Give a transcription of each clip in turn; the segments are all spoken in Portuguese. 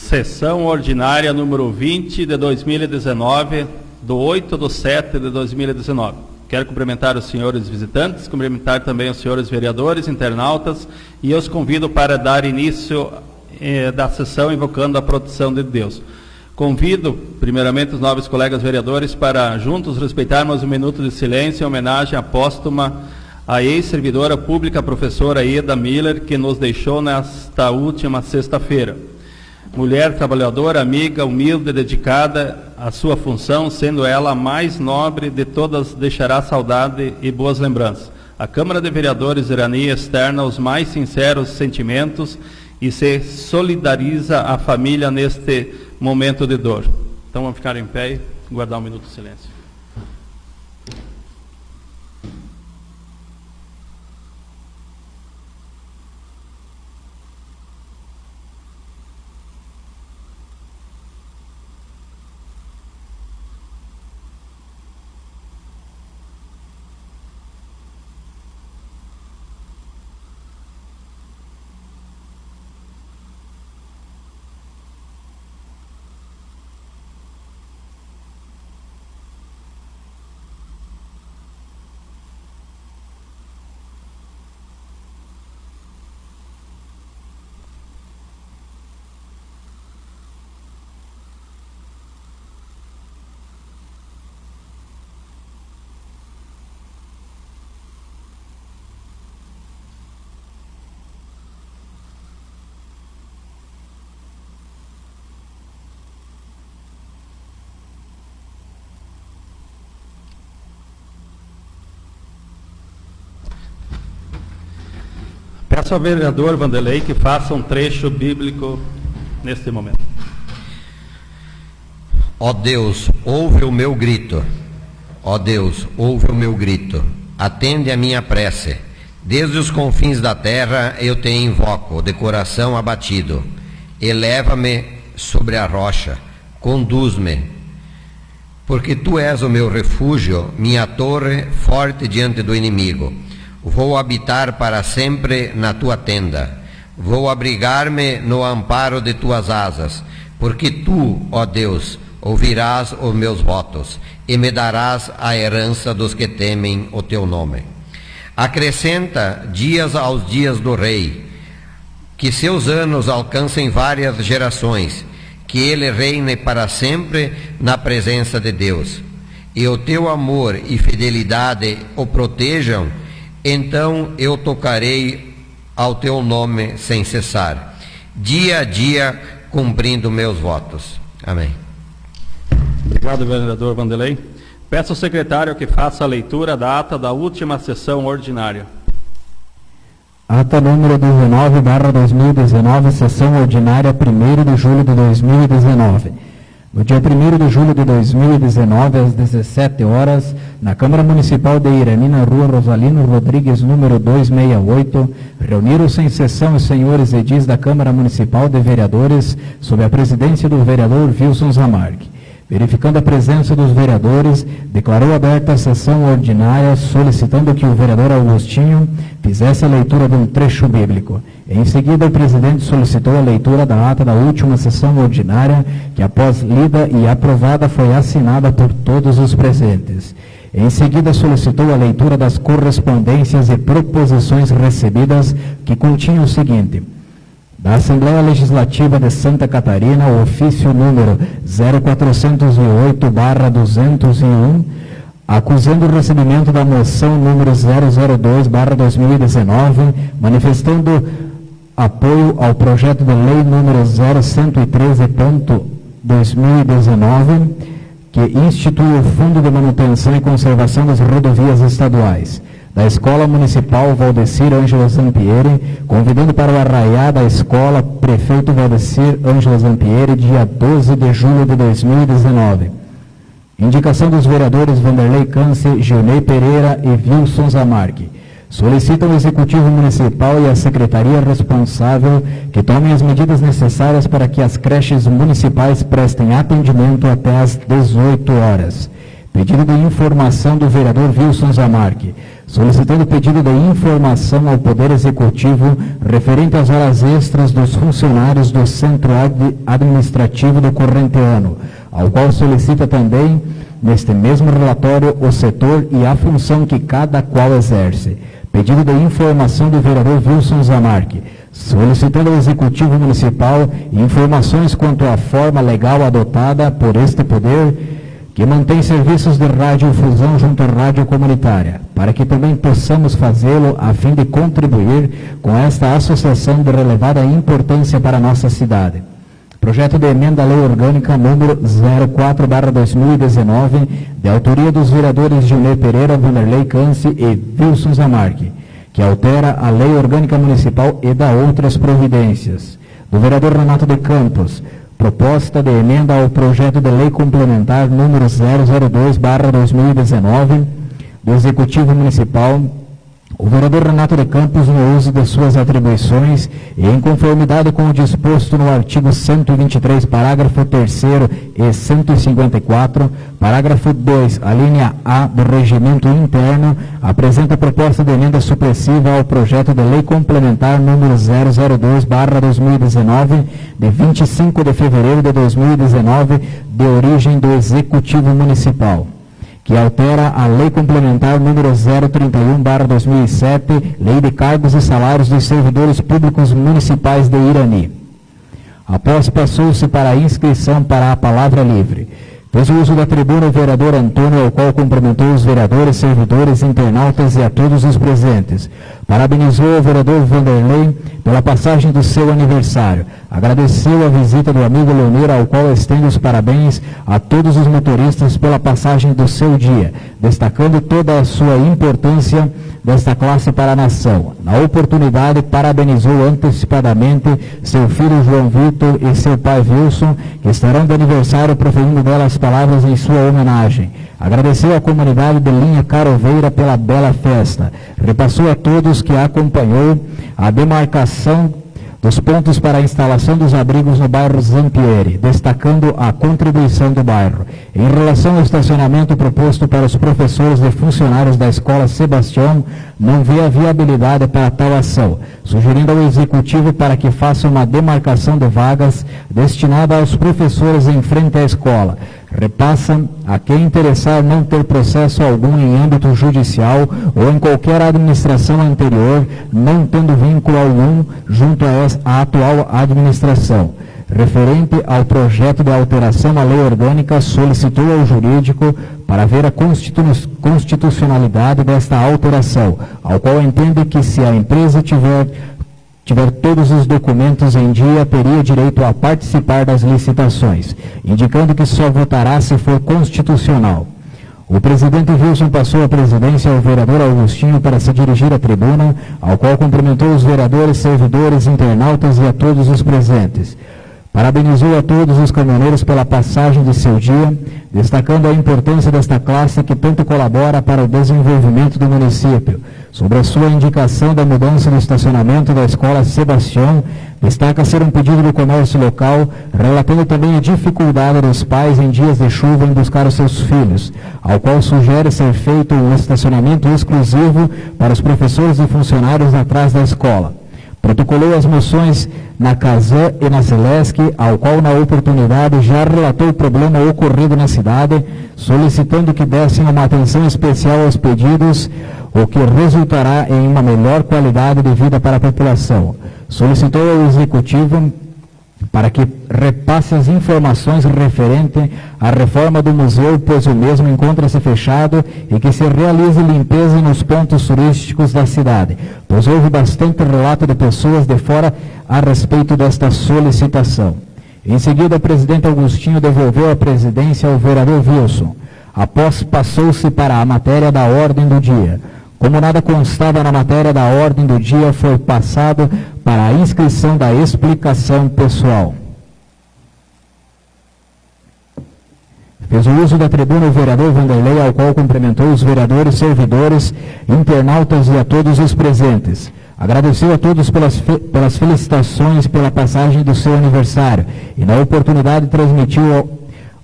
Sessão ordinária número 20 de 2019, do 8/7 de 2019. Quero cumprimentar os senhores visitantes, cumprimentar também os senhores vereadores, internautas, e eu os convido para dar início da sessão invocando a proteção de Deus. Convido, primeiramente, os nobres colegas vereadores para juntos respeitarmos um minuto de silêncio em homenagem à póstuma à ex-servidora pública professora Eda Miller, que nos deixou nesta última sexta-feira. Mulher trabalhadora, amiga, humilde, dedicada à sua função, sendo ela a mais nobre de todas, deixará saudade e boas lembranças. A Câmara de Vereadores Irani externa os mais sinceros sentimentos e se solidariza à família neste momento de dor. Então vamos ficar em pé e guardar um minuto de silêncio. Peço ao vereador Vanderlei que faça um trecho bíblico neste momento. Ó Deus, ouve o meu grito. Ó Deus, ouve o meu grito. Atende a minha prece. Desde os confins da terra eu te invoco, de coração abatido. Eleva-me sobre a rocha. Conduz-me. Porque tu és o meu refúgio, minha torre forte diante do inimigo. Vou habitar para sempre na tua tenda. Vou abrigar-me no amparo de tuas asas, porque tu, ó Deus, ouvirás os meus votos e me darás a herança dos que temem o teu nome. Acrescenta dias aos dias do rei, que seus anos alcancem várias gerações, que ele reine para sempre na presença de Deus. E o teu amor e fidelidade o protejam. Então eu tocarei ao teu nome sem cessar, dia a dia cumprindo meus votos. Amém. Obrigado, vereador Vanderlei. Peço ao secretário que faça a leitura da ata da última sessão ordinária. Ata número 19/2019, sessão ordinária, 1º de julho de 2019. No dia 1º de julho de 2019, às 17 horas, na Câmara Municipal de Irani, na rua Rosalino Rodrigues, número 268, reuniram-se em sessão os senhores edis da Câmara Municipal de Vereadores, sob a presidência do vereador Wilson Zamark. Verificando a presença dos vereadores, declarou aberta a sessão ordinária, solicitando que o vereador Augustinho fizesse a leitura de um trecho bíblico. Em seguida, o presidente solicitou a leitura da ata da última sessão ordinária, que após lida e aprovada foi assinada por todos os presentes. Em seguida, solicitou a leitura das correspondências e proposições recebidas, que continham o seguinte: da Assembleia Legislativa de Santa Catarina, o ofício número 0408/201, acusando o recebimento da moção número 002/2019, manifestando apoio ao projeto de lei número 0113.2019, que institui o Fundo de Manutenção e Conservação das Rodovias Estaduais, da Escola Municipal Valdecir Ângelo Zampieri, convidando para o arraiá da escola prefeito Valdecir Ângelo Zampieri, dia 12 de julho de 2019. Indicação dos vereadores Vanderlei Câncer, Gilney Pereira e Wilson Zamark. Solicitam o Executivo Municipal e a Secretaria responsável que tomem as medidas necessárias para que as creches municipais prestem atendimento até às 18 horas. Pedido de informação do vereador Wilson Zamarque, solicitando pedido de informação ao Poder Executivo referente às horas extras dos funcionários do Centro Administrativo do corrente ano, ao qual solicita também, neste mesmo relatório, o setor e a função que cada qual exerce. Pedido de informação do vereador Wilson Zamarque, solicitando ao Executivo Municipal informações quanto à forma legal adotada por este poder, que mantém serviços de radiodifusão junto à rádio comunitária, para que também possamos fazê-lo a fim de contribuir com esta associação de relevada importância para a nossa cidade. Projeto de emenda à Lei Orgânica número 04/2019, de autoria dos vereadores Gilney Pereira, Vanderlei Canci e Wilson Zamarque, que altera a Lei Orgânica Municipal e dá outras providências. Do vereador Renato de Campos, proposta de emenda ao projeto de lei complementar número 002/2019 do Executivo Municipal, o vereador Renato de Campos, no uso de suas atribuições e em conformidade com o disposto no artigo 123, parágrafo 3º e 154, parágrafo 2, a linha A do Regimento Interno, apresenta proposta de emenda supressiva ao projeto de lei complementar número 002/2019, de 25 de fevereiro de 2019, de origem do Executivo Municipal, que altera a Lei Complementar número 031/2007, Lei de Cargos e Salários dos Servidores Públicos Municipais de Irani. Após passou-se para a inscrição para a palavra livre. Fez o uso da tribuna o vereador Antônio, ao qual cumprimentou os vereadores, servidores, internautas e a todos os presentes. Parabenizou o vereador Vanderlei pela passagem do seu aniversário. Agradeceu a visita do amigo Leonir, ao qual estende os parabéns a todos os motoristas pela passagem do seu dia, destacando toda a sua importância desta classe para a nação. Na oportunidade, parabenizou antecipadamente seu filho João Vitor e seu pai Wilson, que estarão de aniversário, proferindo belas palavras em sua homenagem. Agradeceu à comunidade de Linha Caroveira pela bela festa. Repassou a todos que acompanhou a demarcação dos pontos para a instalação dos abrigos no bairro Zampieri, destacando a contribuição do bairro. Em relação ao estacionamento proposto para os professores e funcionários da Escola Sebastião, não vê a viabilidade para tal ação, sugerindo ao Executivo para que faça uma demarcação de vagas destinada aos professores em frente à escola. Repassa a quem interessar não ter processo algum em âmbito judicial ou em qualquer administração anterior, não tendo vínculo algum junto à atual administração. Referente ao projeto de alteração à lei orgânica, solicitou ao jurídico para ver a constitucionalidade desta alteração, ao qual entende que se a empresa tiver todos os documentos em dia, teria direito a participar das licitações, indicando que só votará se for constitucional. O presidente Wilson passou a presidência ao vereador Augustinho para se dirigir à tribuna, ao qual cumprimentou os vereadores, servidores, internautas e a todos os presentes. Parabenizou a todos os caminhoneiros pela passagem de seu dia, destacando a importância desta classe que tanto colabora para o desenvolvimento do município. Sobre a sua indicação da mudança no estacionamento da Escola Sebastião, destaca ser um pedido do comércio local, relatando também a dificuldade dos pais em dias de chuva em buscar os seus filhos, ao qual sugere ser feito um estacionamento exclusivo para os professores e funcionários atrás da escola. Protocolou as moções na Casan e na Celesc, ao qual na oportunidade já relatou o problema ocorrido na cidade, solicitando que dessem uma atenção especial aos pedidos, o que resultará em uma melhor qualidade de vida para a população. Solicitou ao Executivo para que repasse as informações referente à reforma do museu, pois o mesmo encontra-se fechado, e que se realize limpeza nos pontos turísticos da cidade, pois houve bastante relato de pessoas de fora a respeito desta solicitação. Em seguida, o presidente Augustinho devolveu a presidência ao vereador Wilson. Após, passou-se para a matéria da ordem do dia. Como nada constava na matéria da ordem do dia, foi passado para a inscrição da explicação pessoal. Fez o uso da tribuna o vereador Vanderlei, ao qual cumprimentou os vereadores, servidores, internautas e a todos os presentes. Agradeceu a todos pelas felicitações pela passagem do seu aniversário e, na oportunidade, transmitiu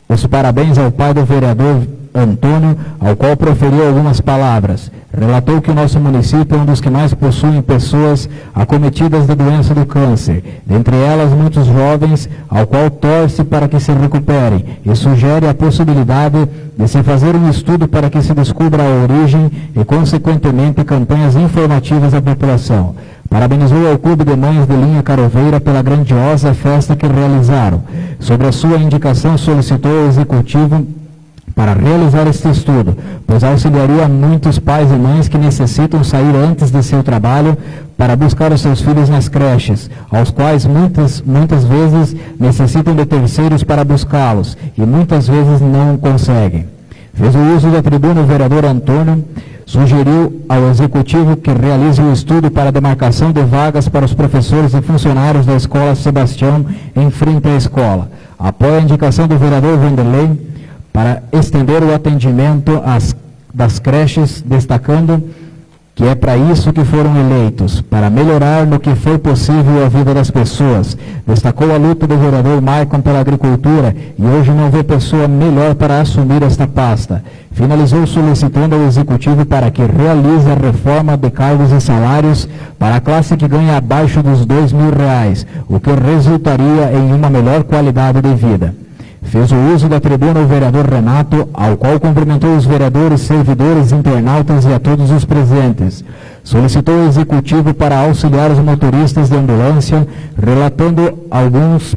os parabéns ao pai do vereador Antônio, ao qual proferiu algumas palavras. Relatou que o nosso município é um dos que mais possuem pessoas acometidas da doença do câncer, dentre elas muitos jovens, ao qual torce para que se recuperem e sugere a possibilidade de se fazer um estudo para que se descubra a origem e, consequentemente, campanhas informativas à população. Parabenizou ao Clube de Mães de Linha Caroveira pela grandiosa festa que realizaram. Sobre a sua indicação, solicitou ao Executivo para realizar este estudo, pois auxiliaria muitos pais e mães que necessitam sair antes de seu trabalho para buscar os seus filhos nas creches, aos quais muitas vezes necessitam de terceiros para buscá-los e muitas vezes não conseguem. Fez o uso da tribuna o vereador Antônio, sugeriu ao Executivo que realize um estudo para a demarcação de vagas para os professores e funcionários da Escola Sebastião em frente à escola. Apoia a indicação do vereador Vanderlei para estender o atendimento das creches, destacando que é para isso que foram eleitos, para melhorar no que for possível a vida das pessoas. Destacou a luta do vereador Maicon pela agricultura e hoje não vê pessoa melhor para assumir esta pasta. Finalizou solicitando ao Executivo para que realize a reforma de cargos e salários para a classe que ganha abaixo dos R$2.000, o que resultaria em uma melhor qualidade de vida. Fez o uso da tribuna o vereador Renato, ao qual cumprimentou os vereadores, servidores, internautas e a todos os presentes. Solicitou ao Executivo para auxiliar os motoristas de ambulância, relatando alguns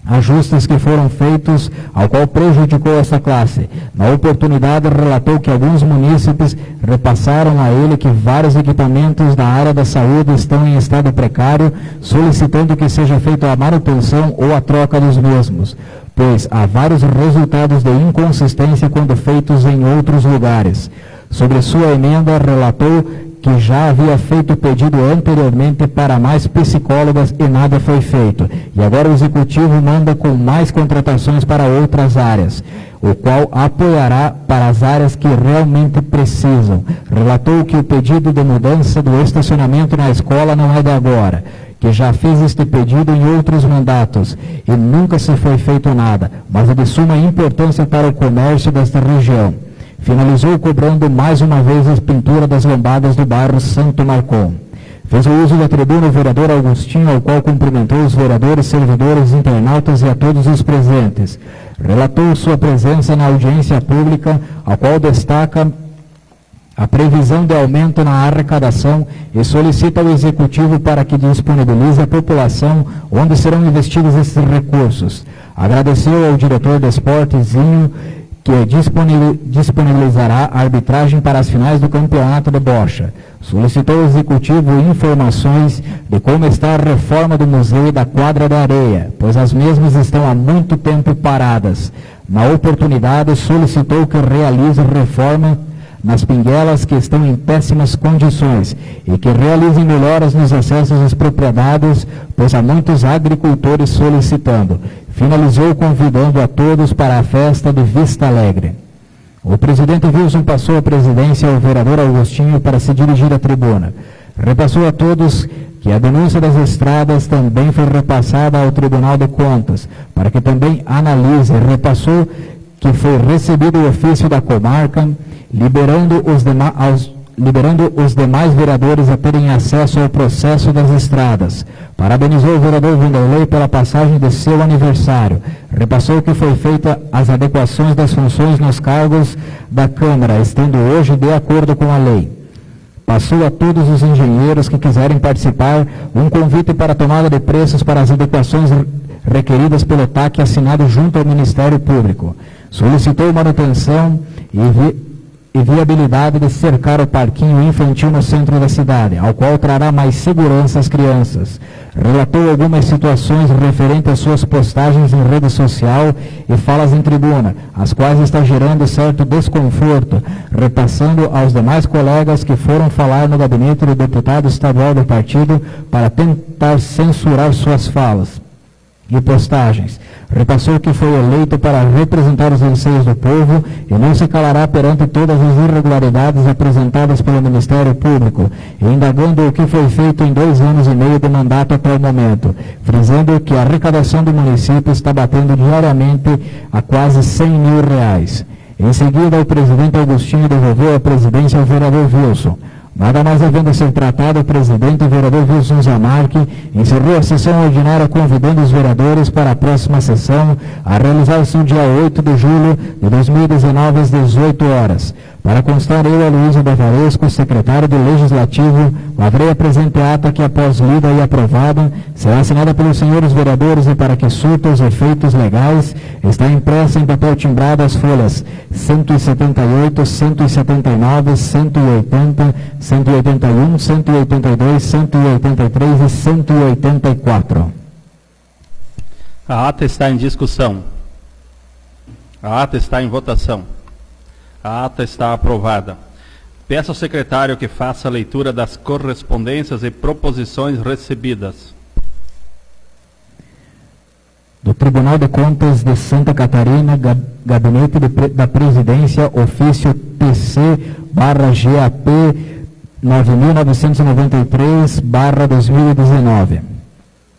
ajustes que foram feitos, ao qual prejudicou essa classe. Na oportunidade, relatou que alguns munícipes repassaram a ele que vários equipamentos da área da saúde estão em estado precário, solicitando que seja feita a manutenção ou a troca dos mesmos, pois há vários resultados de inconsistência quando feitos em outros lugares. Sobre sua emenda, relatou que já havia feito pedido anteriormente para mais psicólogas e nada foi feito. E agora o Executivo manda com mais contratações para outras áreas, o qual apoiará para as áreas que realmente precisam. Relatou que o pedido de mudança do estacionamento na escola não é de agora, que já fez este pedido em outros mandatos e nunca se foi feito nada, mas é de suma importância para o comércio desta região. Finalizou cobrando mais uma vez a pintura das lombadas do bairro Santo Marcon. Fez o uso da tribuna o vereador Augustinho, ao qual cumprimentou os vereadores, servidores, internautas e a todos os presentes. Relatou sua presença na audiência pública, a qual destaca a previsão de aumento na arrecadação e solicita ao Executivo para que disponibilize à população onde serão investidos esses recursos. Agradeceu ao diretor de esportes, Zinho, que disponibilizará a arbitragem para as finais do campeonato de bocha. Solicitou ao Executivo informações de como está a reforma do museu e da quadra da areia, pois as mesmas estão há muito tempo paradas. Na oportunidade, solicitou que realize reforma nas pinguelas que estão em péssimas condições e que realizem melhoras nos acessos às propriedades, pois há muitos agricultores solicitando. Finalizou convidando a todos para a festa de Vista Alegre. O presidente Wilson passou a presidência ao vereador Augustinho para se dirigir à tribuna. Repassou a todos que a denúncia das estradas também foi repassada ao Tribunal de Contas, para que também analise. Repassou que foi recebido o ofício da comarca, liberando os demais vereadores a terem acesso ao processo das estradas. Parabenizou o vereador Vanderlei pela passagem de seu aniversário. Repassou que foi feita as adequações das funções nos cargos da Câmara, estando hoje de acordo com a lei. Passou a todos os engenheiros que quiserem participar um convite para a tomada de preços para as adequações requeridas pelo TAC assinado junto ao Ministério Público. Solicitou manutenção e viabilidade de cercar o parquinho infantil no centro da cidade, ao qual trará mais segurança às crianças. Relatou algumas situações referentes às suas postagens em rede social e falas em tribuna, as quais está gerando certo desconforto, repassando aos demais colegas que foram falar no gabinete do deputado estadual do partido para tentar censurar suas falas e postagens. Repassou que foi eleito para representar os anseios do povo e não se calará perante todas as irregularidades apresentadas pelo Ministério Público, indagando o que foi feito em 2 anos e meio de mandato até o momento, frisando que a arrecadação do município está batendo diariamente a quase R$100 mil. Em seguida, o presidente Augustinho devolveu a presidência ao vereador Wilson. Nada mais havendo a ser tratado, o presidente, o vereador Wilson Zamarque, encerrou a sessão ordinária convidando os vereadores para a próxima sessão, a realizar-se no dia 8 de julho de 2019, às 18 horas. Para constar, eu, Aloysio Bavaresco, secretário do Legislativo, lavrei a presente ata que, após lida e aprovada, será assinada pelos senhores vereadores e para que surta os efeitos legais, está impressa em papel timbrado as folhas 178, 179, 180, 181, 182, 183 e 184. A ata está em discussão. A ata está em votação. A ata está aprovada. Peço ao secretário que faça a leitura das correspondências e proposições recebidas. Do Tribunal de Contas de Santa Catarina, Gabinete da Presidência, ofício TC/GAP 9.993/2019.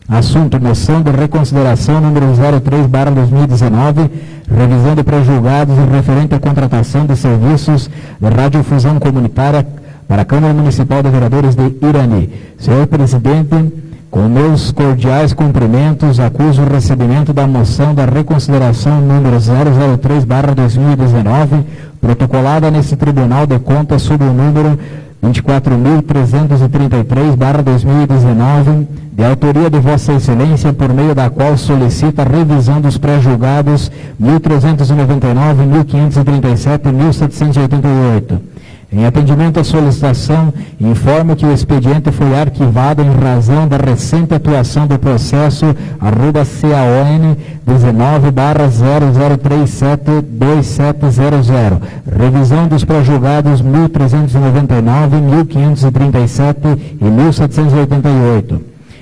Assunto: moção de reconsideração número 03/2019, revisão de pré-julgados referente à contratação de serviços de radiodifusão comunitária para a Câmara Municipal de Vereadores de Irani. Senhor presidente, com meus cordiais cumprimentos, acuso o recebimento da moção da reconsideração número 003/2019, protocolada nesse Tribunal de Contas sob o número 24.333/2019, de autoria de Vossa Excelência, por meio da qual solicita a revisão dos pré-julgados 1.399, 1.537 e 1.788. Em atendimento à solicitação, informo que o expediente foi arquivado em razão da recente atuação do processo @CAON 19/00372700, revisão dos pré-julgados 1.399, 1.537 e 1.788.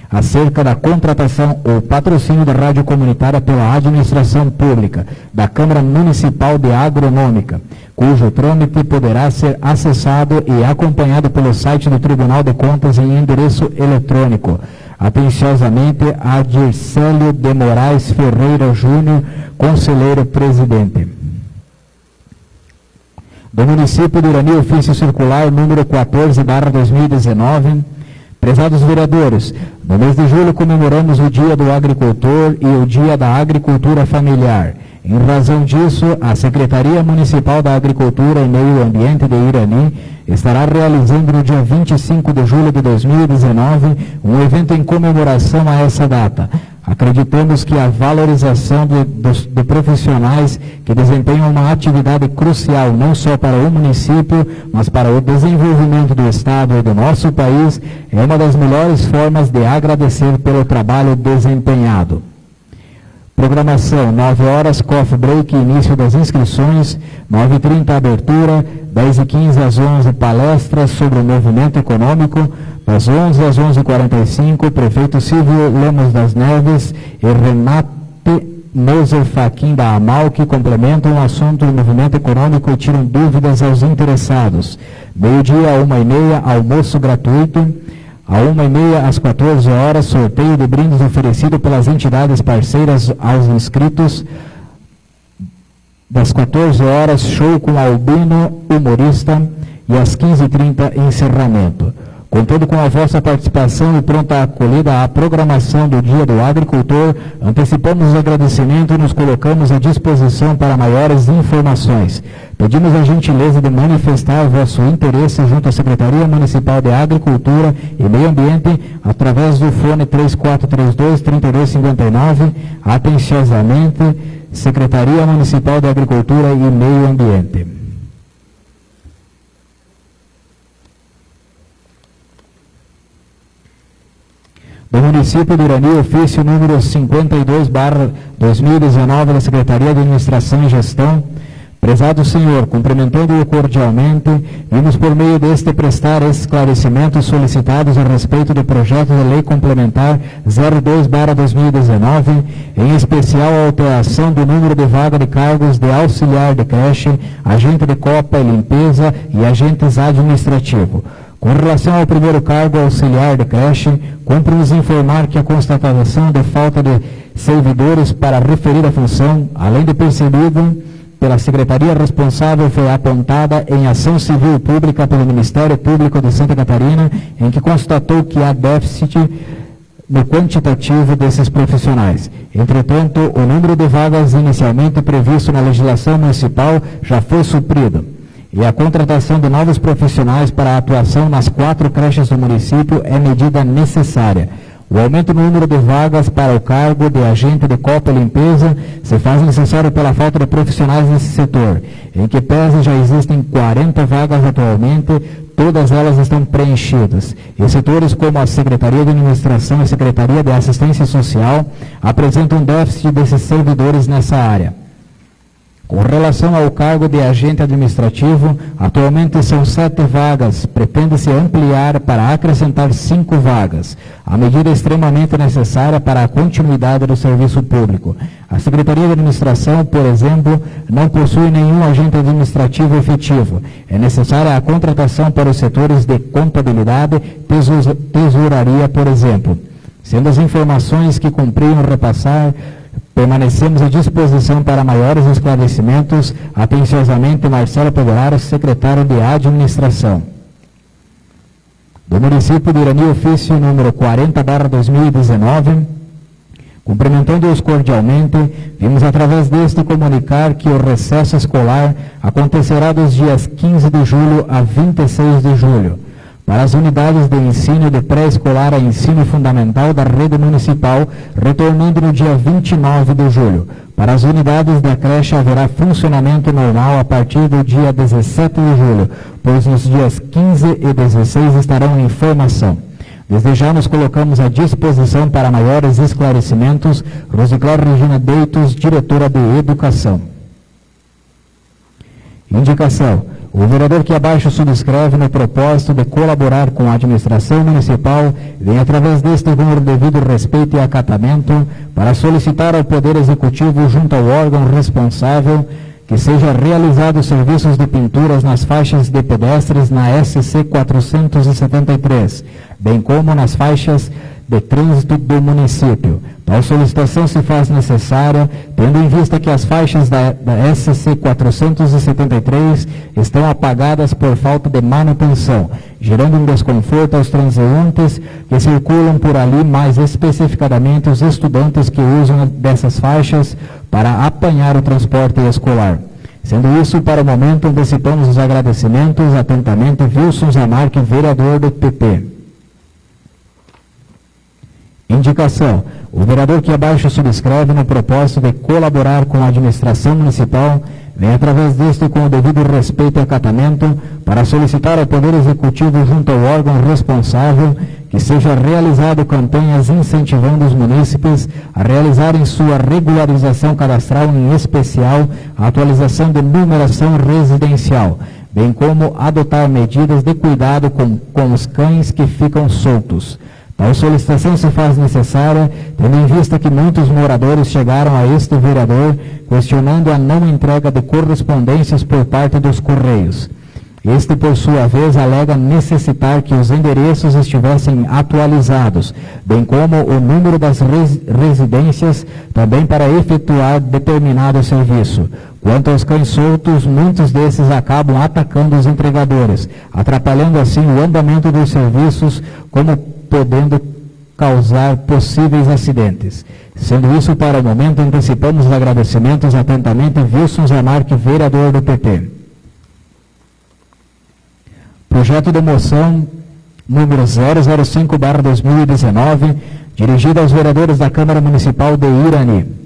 Acerca da contratação ou patrocínio da rádio comunitária pela administração pública da Câmara Municipal de Agronômica, cujo trâmite poderá ser acessado e acompanhado pelo site do Tribunal de Contas em endereço eletrônico. Atenciosamente, Adircélio de Moraes Ferreira Júnior, conselheiro presidente. Do município de Irani, ofício circular número 14/2019. Prezados vereadores, no mês de julho comemoramos o Dia do Agricultor e o Dia da Agricultura Familiar. Em razão disso, a Secretaria Municipal da Agricultura e Meio Ambiente de Irani estará realizando no dia 25 de julho de 2019 um evento em comemoração a essa data. Acreditamos que a valorização de profissionais que desempenham uma atividade crucial não só para o município, mas para o desenvolvimento do Estado e do nosso país é uma das melhores formas de agradecer pelo trabalho desempenhado. Programação: 9 horas, coffee break, início das inscrições, 9h30 abertura, 10h15 às 11 palestras sobre o movimento econômico, das 11 às 11h45, prefeito Silvio Lemos das Neves e Renate Moser Faquim da AMAL, que complementam o assunto do movimento econômico e tiram dúvidas aos interessados. Meio-dia, 1h30, almoço gratuito. À 1h30 às 14 horas, sorteio de brindes oferecido pelas entidades parceiras aos inscritos. Das 14 horas, show com Albino, humorista, e às 15h30, encerramento. Contando com a vossa participação e pronta acolhida à programação do Dia do Agricultor, antecipamos o agradecimento e nos colocamos à disposição para maiores informações. Pedimos a gentileza de manifestar vosso interesse junto à Secretaria Municipal de Agricultura e Meio Ambiente através do fone 3432-3259, atenciosamente, Secretaria Municipal de Agricultura e Meio Ambiente. Do município de Irani, ofício número 52/2019 da Secretaria de Administração e Gestão. Prezado senhor, cumprimentando-o cordialmente, vimos por meio deste prestar esclarecimentos solicitados a respeito do projeto de lei complementar 02/2019, em especial a alteração do número de vaga de cargos de auxiliar de creche, agente de copa e limpeza e agentes administrativo. Com relação ao primeiro cargo auxiliar de creche, cumpre-nos informar que a constatação de falta de servidores para a referida função, além de percebido pela secretaria responsável foi apontada em ação civil pública pelo Ministério Público de Santa Catarina, em que constatou que há déficit no quantitativo desses profissionais. Entretanto, o número de vagas inicialmente previsto na legislação municipal já foi suprido, e a contratação de novos profissionais para a atuação nas 4 creches do município é medida necessária. O aumento no número de vagas para o cargo de agente de copa e limpeza se faz necessário pela falta de profissionais nesse setor, em que pese já existem 40 vagas atualmente, todas elas estão preenchidas. E setores como a Secretaria de Administração e a Secretaria de Assistência Social apresentam déficit desses servidores nessa área. Com relação ao cargo de agente administrativo, atualmente são 7 vagas, pretende-se ampliar para acrescentar 5 vagas, a medida extremamente necessária para a continuidade do serviço público. A Secretaria de Administração, por exemplo, não possui nenhum agente administrativo efetivo. É necessária a contratação para os setores de contabilidade, tesouraria, por exemplo. Sendo as informações que cumpriam repassar, permanecemos à disposição para maiores esclarecimentos. Atenciosamente, Marcelo Pegoraro, secretário de Administração. Do município de Irani, ofício número 40/2019, cumprimentando-os cordialmente, vimos através deste comunicar que o recesso escolar acontecerá dos dias 15 de julho a 26 de julho. Para as unidades de ensino de pré-escolar a ensino fundamental da rede municipal, retornando no dia 29 de julho. Para as unidades da creche haverá funcionamento normal a partir do dia 17 de julho, pois nos dias 15 e 16 estarão em formação. Desde já nos colocamos à disposição para maiores esclarecimentos. Rosicler Regina Deitos, diretora de Educação. Indicação. O vereador que abaixo subscreve no propósito de colaborar com a administração municipal vem através deste com o devido respeito e acatamento para solicitar ao Poder Executivo junto ao órgão responsável que seja realizado serviços de pinturas nas faixas de pedestres na SC 473, bem como nas faixas de trânsito do município. Tal solicitação se faz necessária, tendo em vista que as faixas da SC 473 estão apagadas por falta de manutenção, gerando um desconforto aos transeuntes que circulam por ali, mais especificadamente os estudantes que usam dessas faixas para apanhar o transporte escolar. Sendo isso, para o momento, antecipamos os agradecimentos. Atentamente, Wilson Zamarque, vereador do PP. Indicação. O vereador que abaixo subscreve no propósito de colaborar com a administração municipal vem através deste com o devido respeito e acatamento para solicitar ao Poder Executivo junto ao órgão responsável que seja realizado campanhas incentivando os munícipes a realizarem sua regularização cadastral, em especial a atualização de numeração residencial, bem como adotar medidas de cuidado com os cães que ficam soltos. Tal solicitação se faz necessária, tendo em vista que muitos moradores chegaram a este vereador questionando a não entrega de correspondências por parte dos Correios. Este, por sua vez, alega necessitar que os endereços estivessem atualizados, bem como o número das residências, também para efetuar determinado serviço. Quanto aos cães soltos, muitos desses acabam atacando os entregadores, atrapalhando assim o andamento dos serviços, como podendo causar possíveis acidentes. Sendo isso, para o momento, antecipamos os agradecimentos. Atentamente, Wilson Zamarque, vereador do PP. Projeto de moção número 005/2019, dirigido aos vereadores da Câmara Municipal de Irani.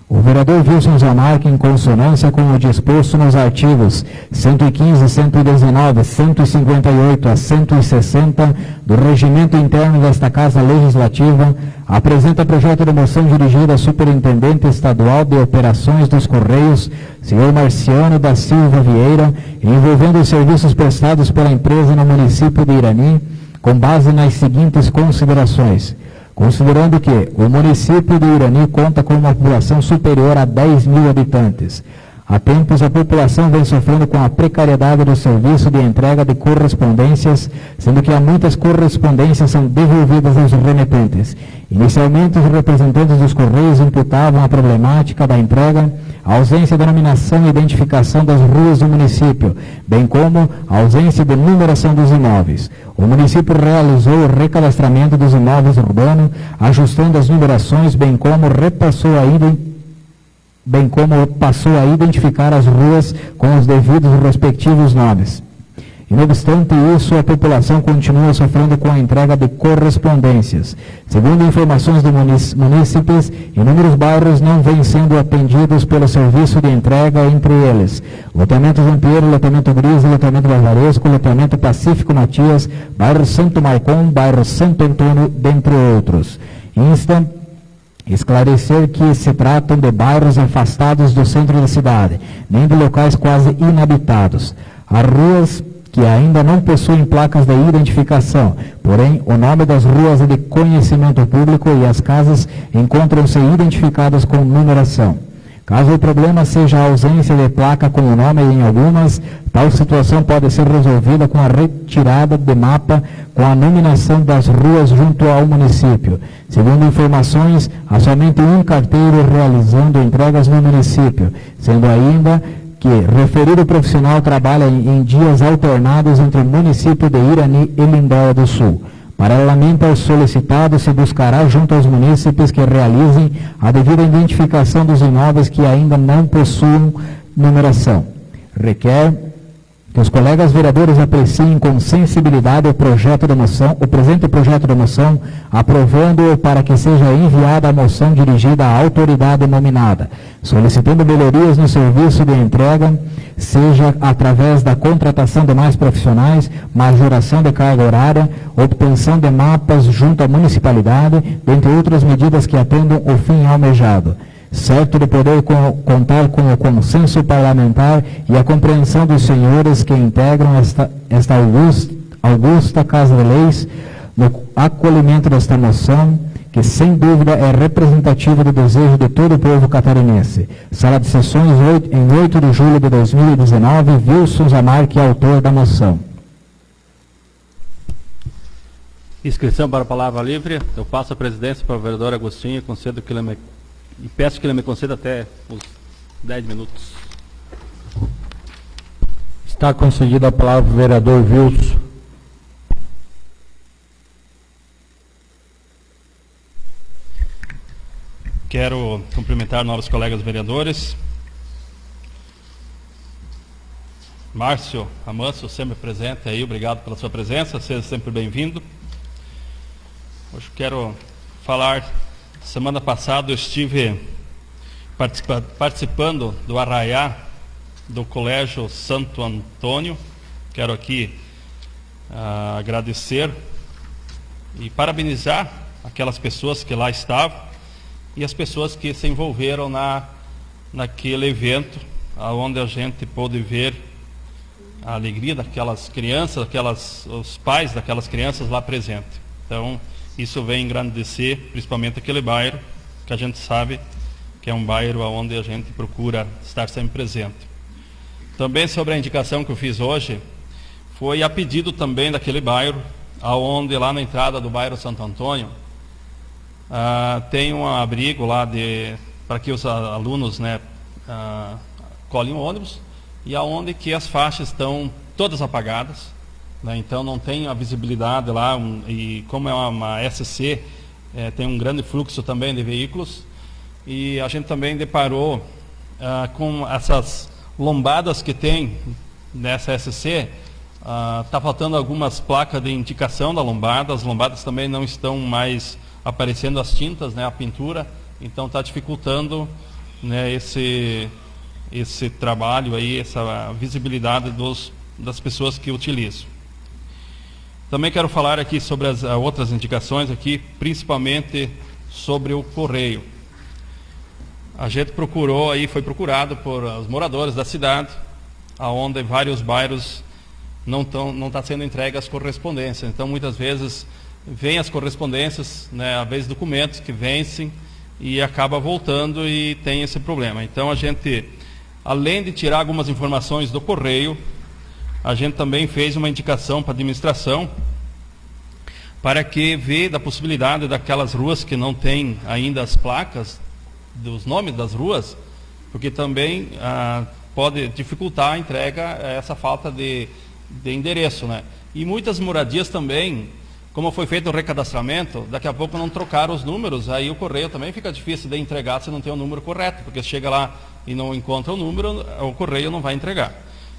O vereador Wilson Zamarque, em consonância com o disposto nos artigos 115, 119, 158 a 160 do Regimento Interno desta Casa Legislativa, apresenta projeto de moção dirigido ao Superintendente Estadual de Operações dos Correios, senhor Marciano da Silva Vieira, envolvendo os serviços prestados pela empresa no município de Irani, com base nas seguintes considerações. Considerando que o município de Irani conta com uma população superior a 10 mil habitantes, Há tempos, a população vem sofrendo com a precariedade do serviço de entrega de correspondências, sendo que há muitas correspondências são devolvidas aos remetentes. Inicialmente, os representantes dos Correios imputavam a problemática da entrega, a ausência de denominação e identificação das ruas do município, bem como a ausência de numeração dos imóveis. O município realizou o recadastramento dos imóveis urbanos, ajustando as numerações, bem como passou a identificar as ruas com os devidos respectivos nomes. E, não obstante isso, a população continua sofrendo com a entrega de correspondências. Segundo informações de munícipes, inúmeros bairros não vêm sendo atendidos pelo serviço de entrega, entre eles loteamento João Pinheiro, loteamento Gris, loteamento Valvaresco, loteamento Pacífico Matias, bairro Santo Marcon, bairro Santo Antônio, dentre outros. Insta esclarecer que se tratam de bairros afastados do centro da cidade, nem de locais quase inabitados. As ruas que ainda não possuem placas de identificação, porém o nome das ruas é de conhecimento público e as casas encontram-se identificadas com numeração. Caso o problema seja a ausência de placa com o nome em algumas, tal situação pode ser resolvida com a retirada de mapa com a nominação das ruas junto ao município. Segundo informações, há somente um carteiro realizando entregas no município, sendo ainda que referido profissional trabalha em dias alternados entre o município de Irani e Lindóia do Sul. Paralelamente ao solicitado, se buscará junto aos munícipes que realizem a devida identificação dos imóveis que ainda não possuem numeração. Requer que os colegas vereadores apreciem com sensibilidade o presente projeto de moção, aprovando-o para que seja enviada a moção dirigida à autoridade nominada, solicitando melhorias no serviço de entrega, seja através da contratação de mais profissionais, majoração de carga horária, obtenção de mapas junto à municipalidade, dentre outras medidas que atendam o fim almejado. Certo de poder contar com o consenso parlamentar e a compreensão dos senhores que integram esta augusta Casa de Leis, no acolhimento desta moção, que sem dúvida é representativa do desejo de todo o povo catarinense. Sala de sessões, em 8 de julho de 2019, Wilson Zamarque, autor da moção. Inscrição para a palavra livre. Eu passo a presidência para o vereador Agostinho e peço que ele me conceda até os 10 minutos. Está concedida a palavra para o vereador Wilson. Quero cumprimentar novos colegas vereadores. Márcio Amanso, sempre presente aí, obrigado pela sua presença, seja sempre bem-vindo. Hoje quero falar, semana passada eu estive participando do arraiá do Colégio Santo Antônio. Quero aqui agradecer e parabenizar aquelas pessoas que lá estavam e as pessoas que se envolveram naquele evento, onde a gente pôde ver a alegria daquelas crianças, os pais daquelas crianças lá presentes. Então, isso vem engrandecer, principalmente aquele bairro, que a gente sabe que é um bairro onde a gente procura estar sempre presente. Também sobre a indicação que eu fiz hoje, foi a pedido também daquele bairro, onde lá na entrada do bairro Santo Antônio, tem um abrigo lá para que os alunos colhem o ônibus, e aonde que as faixas estão todas apagadas, né? Então não tem a visibilidade lá, e como é uma SC, tem um grande fluxo também de veículos, e a gente também deparou com essas lombadas que tem nessa SC. Está faltando algumas placas de indicação da lombada, as lombadas também não estão mais aparecendo as tintas, né, a pintura, então está dificultando, né, esse trabalho aí, essa visibilidade das pessoas que utilizam. Também quero falar aqui sobre as outras indicações aqui, principalmente sobre o correio. A gente foi procurado por os moradores da cidade, aonde vários bairros não está sendo entregue as correspondências. Então, muitas vezes, vêm as correspondências, né, às vezes documentos que vencem e acaba voltando e tem esse problema. Então, a gente além de tirar algumas informações do correio, a gente também fez uma indicação para a administração para que vê da possibilidade daquelas ruas que não têm ainda as placas dos nomes das ruas, porque também pode dificultar a entrega, essa falta de endereço, né? E muitas moradias também, como foi feito o recadastramento, daqui a pouco não trocaram os números, aí o correio também fica difícil de entregar se não tem o número correto, porque se chega lá e não encontra o número, o correio não vai entregar.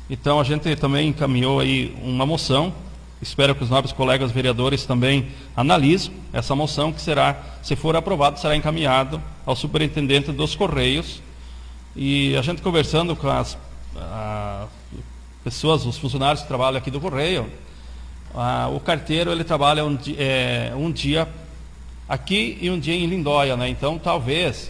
Então a gente também encaminhou aí uma moção, espero que os nobres colegas vereadores também analisem essa moção, que será, se for aprovado, será encaminhado ao superintendente dos Correios. E a gente conversando com as pessoas, os funcionários que trabalham aqui do Correio, o carteiro ele trabalha um dia aqui e um dia em Lindóia, né? Então talvez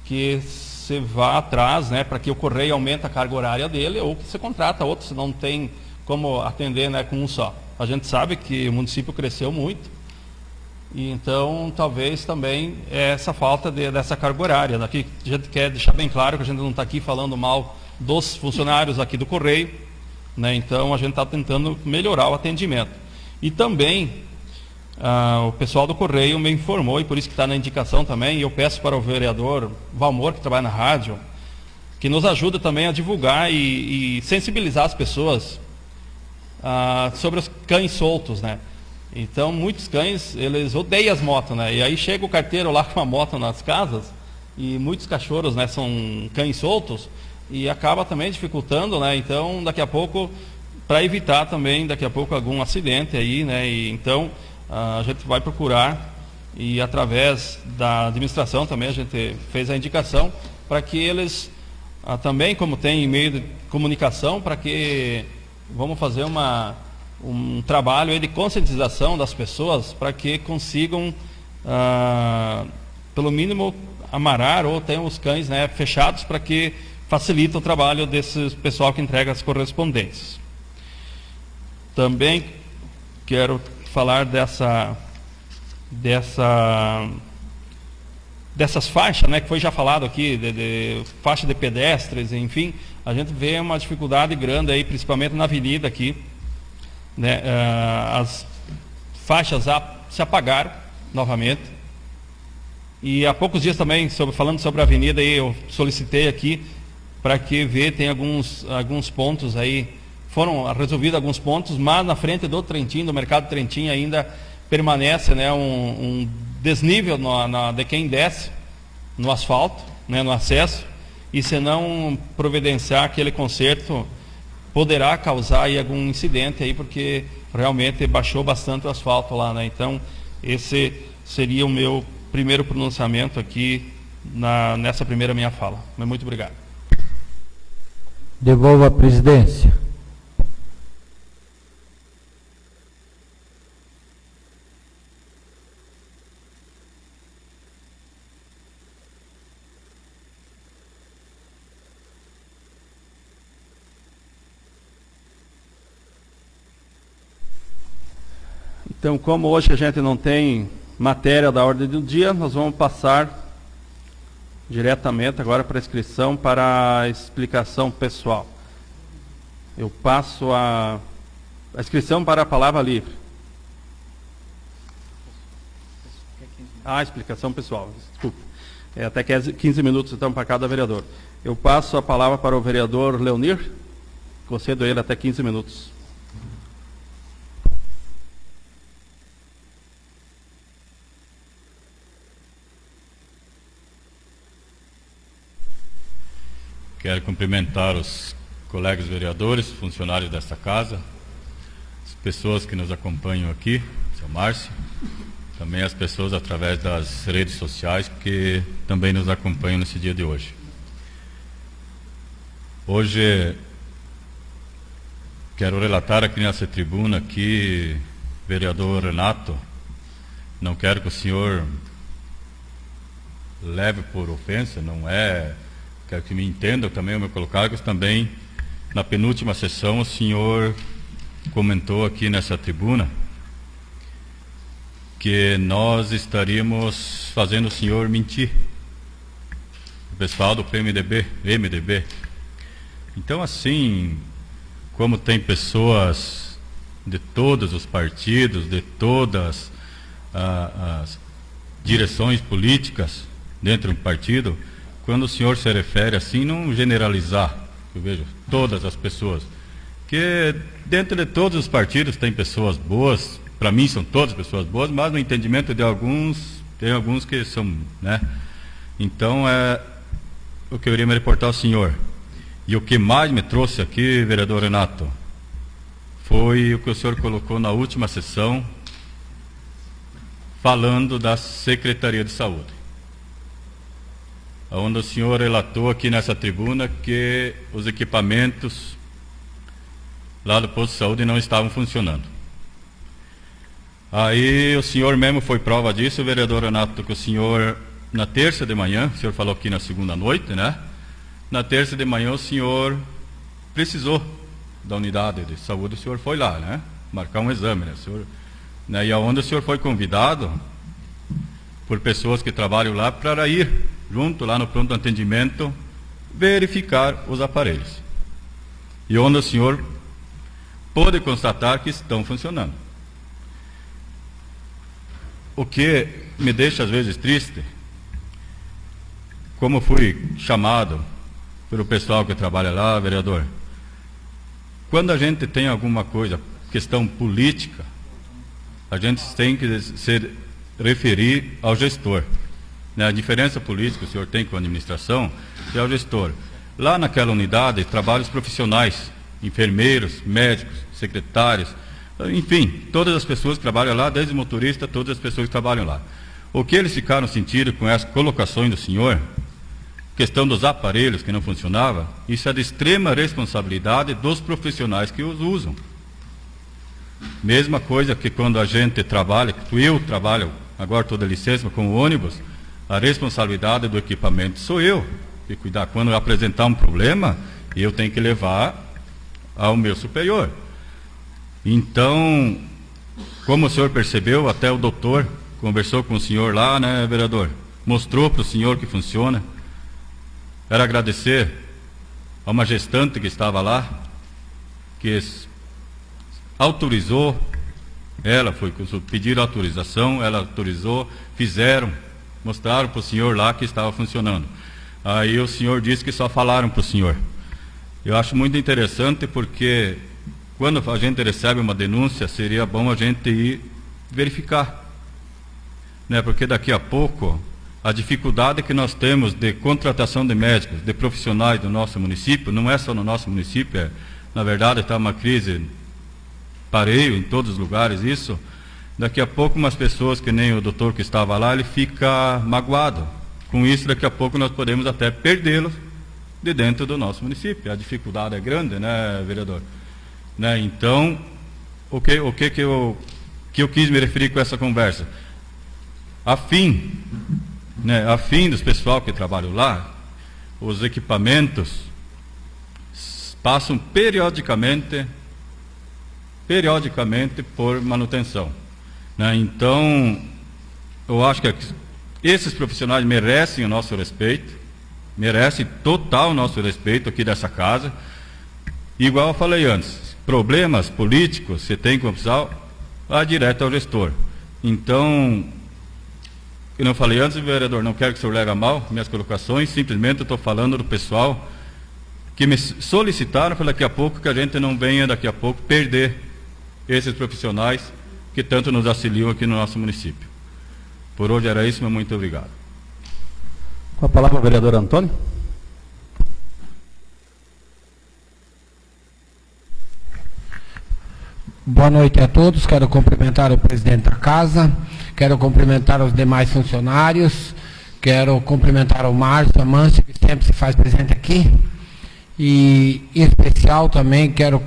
que você vá atrás, né, para que o Correio aumente a carga horária dele, ou que você contrata outro, se não tem como atender, né, com um só. A gente sabe que o município cresceu muito, e então talvez também essa falta dessa carga horária. Aqui a gente quer deixar bem claro que a gente não está aqui falando mal dos funcionários aqui do Correio, né? Então a gente está tentando melhorar o atendimento. E também o pessoal do Correio me informou, e por isso que está na indicação também, e eu peço para o vereador Valmor, que trabalha na rádio, que nos ajude também a divulgar e sensibilizar as pessoas sobre os cães soltos, né? Então muitos cães, eles odeiam as motos, né? E aí chega o carteiro lá com uma moto nas casas, e muitos cachorros, né, são cães soltos, e acaba também dificultando, né? Então daqui a pouco, para evitar também daqui a pouco algum acidente aí, né? E então a gente vai procurar, e através da administração também a gente fez a indicação para que eles também, como tem e-mail de comunicação, para que vamos fazer um trabalho aí de conscientização das pessoas para que consigam pelo mínimo amarar ou tenham os cães, né, fechados, para que facilite o trabalho desse pessoal que entrega as correspondências. Também quero falar dessas faixas, né, que foi já falado aqui, de faixa de pedestres, enfim, a gente vê uma dificuldade grande aí, principalmente na avenida aqui, né? As faixas se apagaram novamente, e há poucos dias também, falando sobre a avenida, aí, eu solicitei aqui para que tem alguns pontos aí, foram resolvidos alguns pontos, mas na frente do Trentinho, do mercado Trentinho, ainda permanece, né, um desnível de quem desce no asfalto, né, no acesso, e se não providenciar aquele conserto, poderá causar aí algum incidente aí, porque realmente baixou bastante o asfalto lá, né? Então esse seria o meu primeiro pronunciamento aqui nessa primeira minha fala. Muito obrigado. Devolvo a presidência. Então, como hoje a gente não tem matéria da ordem do dia, nós vamos passar diretamente agora para a inscrição para a explicação pessoal. Eu passo a inscrição para a palavra livre. Explicação pessoal, desculpa. Até 15 minutos então para cada vereador. Eu passo a palavra para o vereador Leonir, concedo a ele até 15 minutos. Quero cumprimentar os colegas vereadores, funcionários desta casa, as pessoas que nos acompanham aqui, seu Márcio, também as pessoas através das redes sociais que também nos acompanham nesse dia de hoje. Hoje quero relatar aqui nessa tribuna que, vereador Renato, não quero que o senhor leve por ofensa, não é... Quero que me entendam também o meu cargos. Também, na penúltima sessão, o senhor comentou aqui nessa tribuna que nós estaríamos fazendo o senhor mentir. O pessoal do MDB, Então, assim, como tem pessoas de todos os partidos, de todas as direções políticas dentro de um partido, quando o senhor se refere assim, não generalizar, eu vejo todas as pessoas, que dentro de todos os partidos tem pessoas boas, para mim são todas pessoas boas, mas no entendimento de alguns, tem alguns que são, né? Então, o que eu iria me reportar ao senhor, e o que mais me trouxe aqui, vereador Renato, foi o que o senhor colocou na última sessão, falando da Secretaria de Saúde, onde o senhor relatou aqui nessa tribuna que os equipamentos lá do posto de saúde não estavam funcionando. Aí o senhor mesmo foi prova disso, vereador Renato, que o senhor, na terça de manhã, o senhor falou aqui na segunda noite, né? Na terça de manhã o senhor precisou da unidade de saúde, o senhor foi lá, né? Marcar um exame, né? O senhor, né? E aonde o senhor foi convidado por pessoas que trabalham lá para ir junto lá no pronto atendimento verificar os aparelhos. E onde o senhor pôde constatar que estão funcionando. O que me deixa às vezes triste, como fui chamado pelo pessoal que trabalha lá, vereador, quando a gente tem alguma coisa, questão política, a gente tem que se referir ao gestor, né? A diferença política que o senhor tem com a administração é ao gestor. Lá naquela unidade, trabalhos profissionais, enfermeiros, médicos, secretários, enfim, todas as pessoas que trabalham lá, desde o motorista, todas as pessoas que trabalham lá. O que eles ficaram sentindo com essas colocações do senhor, questão dos aparelhos que não funcionavam, isso é de extrema responsabilidade dos profissionais que os usam. Mesma coisa que quando a gente trabalha, eu trabalho, agora estou de licença com o ônibus, a responsabilidade do equipamento sou eu, de cuidar. Quando eu apresentar um problema, eu tenho que levar ao meu superior. Então, como o senhor percebeu, até o doutor conversou com o senhor lá, né, vereador? Mostrou para o senhor que funciona. Quero agradecer a uma gestante que estava lá, que autorizou, ela foi pedir autorização, ela autorizou, fizeram, mostraram para o senhor lá que estava funcionando. Aí o senhor disse que só falaram para o senhor. Eu acho muito interessante porque quando a gente recebe uma denúncia, seria bom a gente ir verificar, né? Porque daqui a pouco a dificuldade que nós temos de contratação de médicos, de profissionais do nosso município, não é só no nosso município, na verdade está uma crise pareio em todos os lugares isso. Daqui a pouco umas pessoas que nem o doutor que estava lá, ele fica magoado. Com isso, daqui a pouco nós podemos até perdê-los de dentro do nosso município. A dificuldade é grande, né, vereador? Né? Então, o que eu quis me referir com essa conversa? A fim dos pessoal que trabalham lá, os equipamentos passam periodicamente por manutenção, né? Então, eu acho que esses profissionais merecem o nosso respeito, merecem total o nosso respeito aqui dessa casa. Igual eu falei antes, problemas políticos, você tem como pessoal, vá direto ao gestor. Então, eu não falei antes, vereador, não quero que o senhor leve a mal minhas colocações, simplesmente eu estou falando do pessoal que me solicitaram para daqui a pouco, que a gente não venha daqui a pouco perder esses profissionais que tanto nos auxiliam aqui no nosso município. Por hoje era isso, meu muito obrigado. Com a palavra, vereador Antônio. Boa noite a todos, quero cumprimentar o presidente da casa, quero cumprimentar os demais funcionários, quero cumprimentar o Márcio, a Mâncio, que sempre se faz presente aqui, e em especial também quero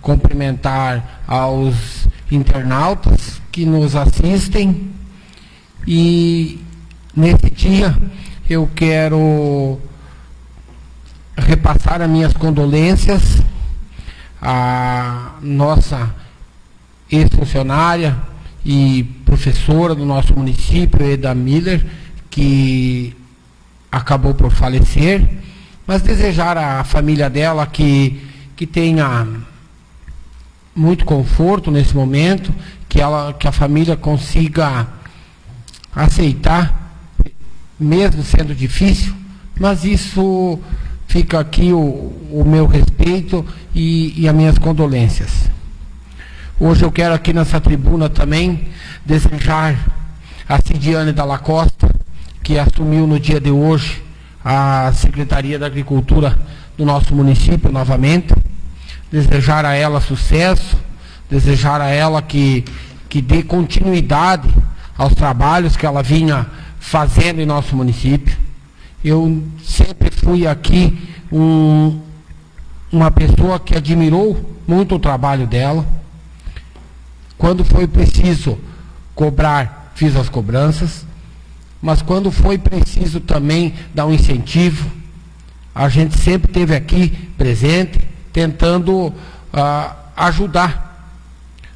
cumprimentar aos internautas que nos assistem. E nesse dia eu quero repassar as minhas condolências à nossa ex-funcionária e professora do nosso município, Eda Miller, que acabou por falecer, mas desejar à família dela que tenha muito conforto nesse momento, que a família consiga aceitar, mesmo sendo difícil, mas isso fica aqui o meu respeito e as minhas condolências. Hoje eu quero aqui nessa tribuna também desejar a Cidiane Dalla Costa, que assumiu no dia de hoje a Secretaria da Agricultura do nosso município novamente, desejar a ela sucesso, desejar a ela que dê continuidade aos trabalhos que ela vinha fazendo em nosso município. Eu sempre fui aqui uma pessoa que admirou muito o trabalho dela. Quando foi preciso cobrar, fiz as cobranças, mas quando foi preciso também dar um incentivo, a gente sempre esteve aqui presente, tentando ajudar,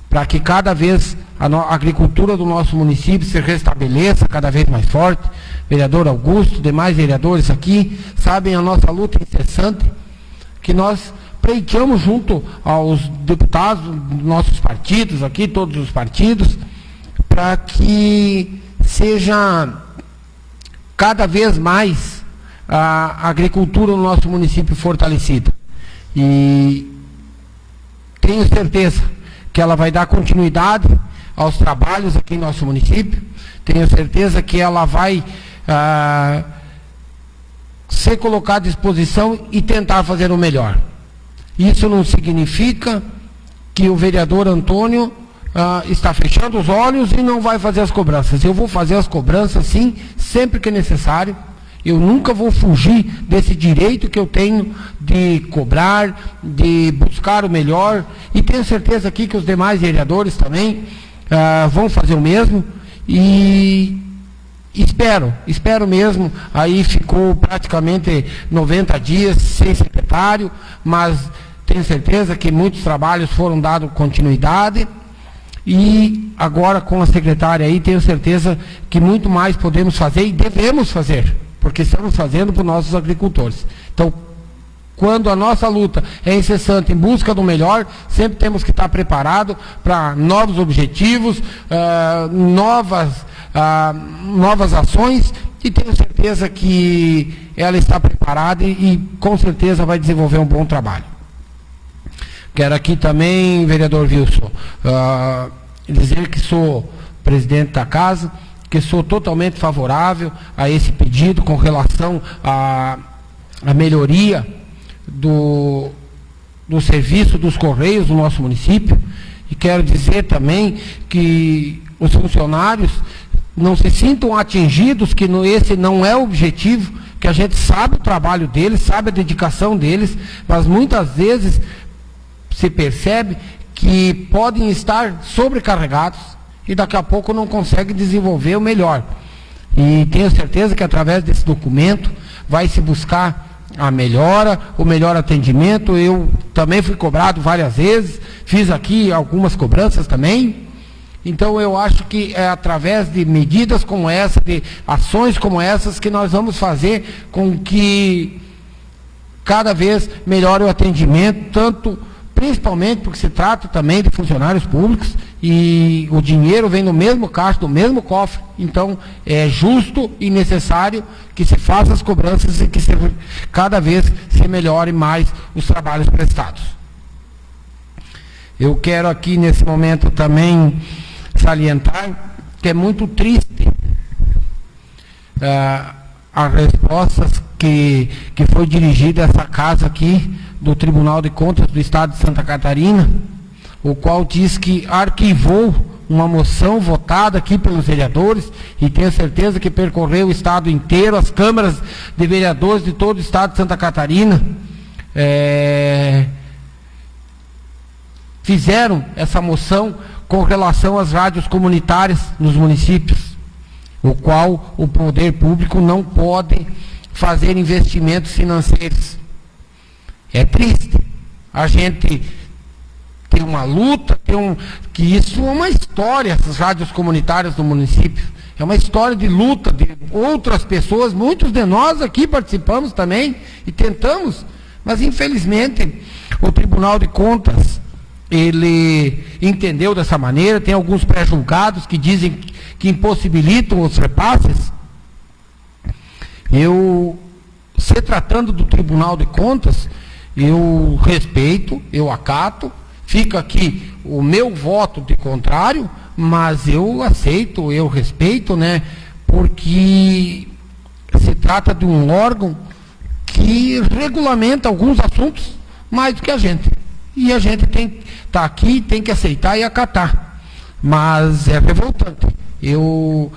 para que cada vez a agricultura do nosso município se restabeleça cada vez mais forte. Vereador Augusto, demais vereadores aqui, sabem a nossa luta incessante, que nós pleiteamos junto aos deputados dos nossos partidos aqui, todos os partidos, para que seja cada vez mais a agricultura no nosso município fortalecida. E tenho certeza que ela vai dar continuidade aos trabalhos aqui em nosso município. Tenho certeza que ela vai ser colocada à disposição e tentar fazer o melhor. Isso não significa que o vereador Antônio está fechando os olhos e não vai fazer as cobranças. Eu vou fazer as cobranças, sim, sempre que necessário. Eu nunca vou fugir desse direito que eu tenho de cobrar, de buscar o melhor, e tenho certeza aqui que os demais vereadores também vão fazer o mesmo, e espero mesmo. Aí ficou praticamente 90 dias sem secretário, mas tenho certeza que muitos trabalhos foram dados continuidade, e agora com a secretária aí tenho certeza que muito mais podemos fazer e devemos fazer, porque estamos fazendo para os nossos agricultores. Então, quando a nossa luta é incessante em busca do melhor, sempre temos que estar preparados para novos objetivos, novas ações, e tenho certeza que ela está preparada e com certeza vai desenvolver um bom trabalho. Quero aqui também, vereador Wilson, dizer que sou presidente da casa, que sou totalmente favorável a esse pedido com relação à melhoria do serviço dos Correios do nosso município, e quero dizer também que os funcionários não se sintam atingidos, que esse não é o objetivo, que a gente sabe o trabalho deles, sabe a dedicação deles, mas muitas vezes se percebe que podem estar sobrecarregados e daqui a pouco não conseguem desenvolver o melhor. E tenho certeza que através desse documento vai se buscar a melhora, o melhor atendimento. Eu também fui cobrado várias vezes, fiz aqui algumas cobranças também. Então eu acho que é através de medidas como essa, de ações como essas, que nós vamos fazer com que cada vez melhore o atendimento, principalmente porque se trata também de funcionários públicos e o dinheiro vem no mesmo caixa, do mesmo cofre. Então é justo e necessário que se faça as cobranças e que cada vez se melhore mais os trabalhos prestados. Eu quero aqui nesse momento também salientar que é muito triste as respostas que foi dirigida a essa casa aqui do Tribunal de Contas do Estado de Santa Catarina, o qual diz que arquivou uma moção votada aqui pelos vereadores, e tenho certeza que percorreu o estado inteiro, as câmaras de vereadores de todo o estado de Santa Catarina fizeram essa moção com relação às rádios comunitárias nos municípios, o qual o poder público não pode fazer investimentos financeiros. É triste. A gente tem uma luta, que isso é uma história, essas rádios comunitárias do município. É uma história de luta de outras pessoas, muitos de nós aqui participamos também e tentamos, mas infelizmente o Tribunal de Contas, ele entendeu dessa maneira. Tem alguns pré-julgados que dizem que impossibilitam os repasses. Se tratando do Tribunal de Contas, eu respeito, eu acato, fica aqui o meu voto de contrário, mas eu aceito, eu respeito, né? Porque se trata de um órgão que regulamenta alguns assuntos mais do que a gente. E a gente tem que estar aqui, tem que aceitar e acatar. Mas é revoltante. Eu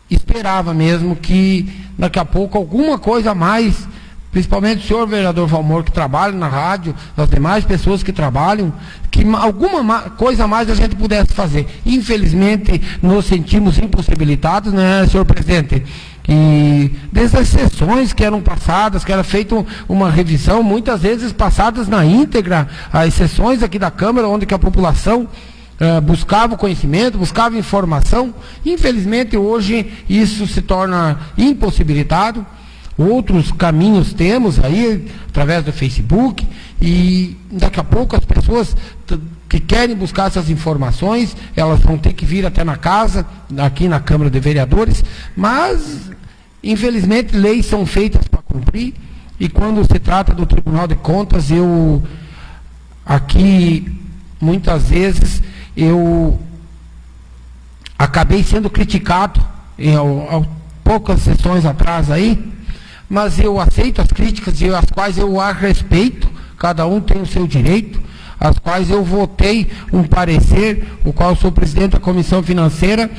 esperava mesmo que daqui a pouco alguma coisa a mais, principalmente o senhor vereador Valmor, que trabalha na rádio, as demais pessoas que trabalham, que alguma coisa a mais a gente pudesse fazer. Infelizmente, nos sentimos impossibilitados, né, senhor presidente? E desde as sessões que eram passadas, que era feita uma revisão, muitas vezes passadas na íntegra, as sessões aqui da Câmara, onde que a população buscava conhecimento, buscava informação. Infelizmente, hoje isso se torna impossibilitado. Outros caminhos temos aí, através do Facebook, e daqui a pouco as pessoas que querem buscar essas informações, elas vão ter que vir até na casa, aqui na Câmara de Vereadores, mas, infelizmente, leis são feitas para cumprir, e quando se trata do Tribunal de Contas, muitas vezes, eu acabei sendo criticado, poucas sessões atrás aí, mas eu aceito as críticas, e as quais eu a respeito, cada um tem o seu direito, as quais eu votei um parecer, o qual eu sou presidente da Comissão Financeira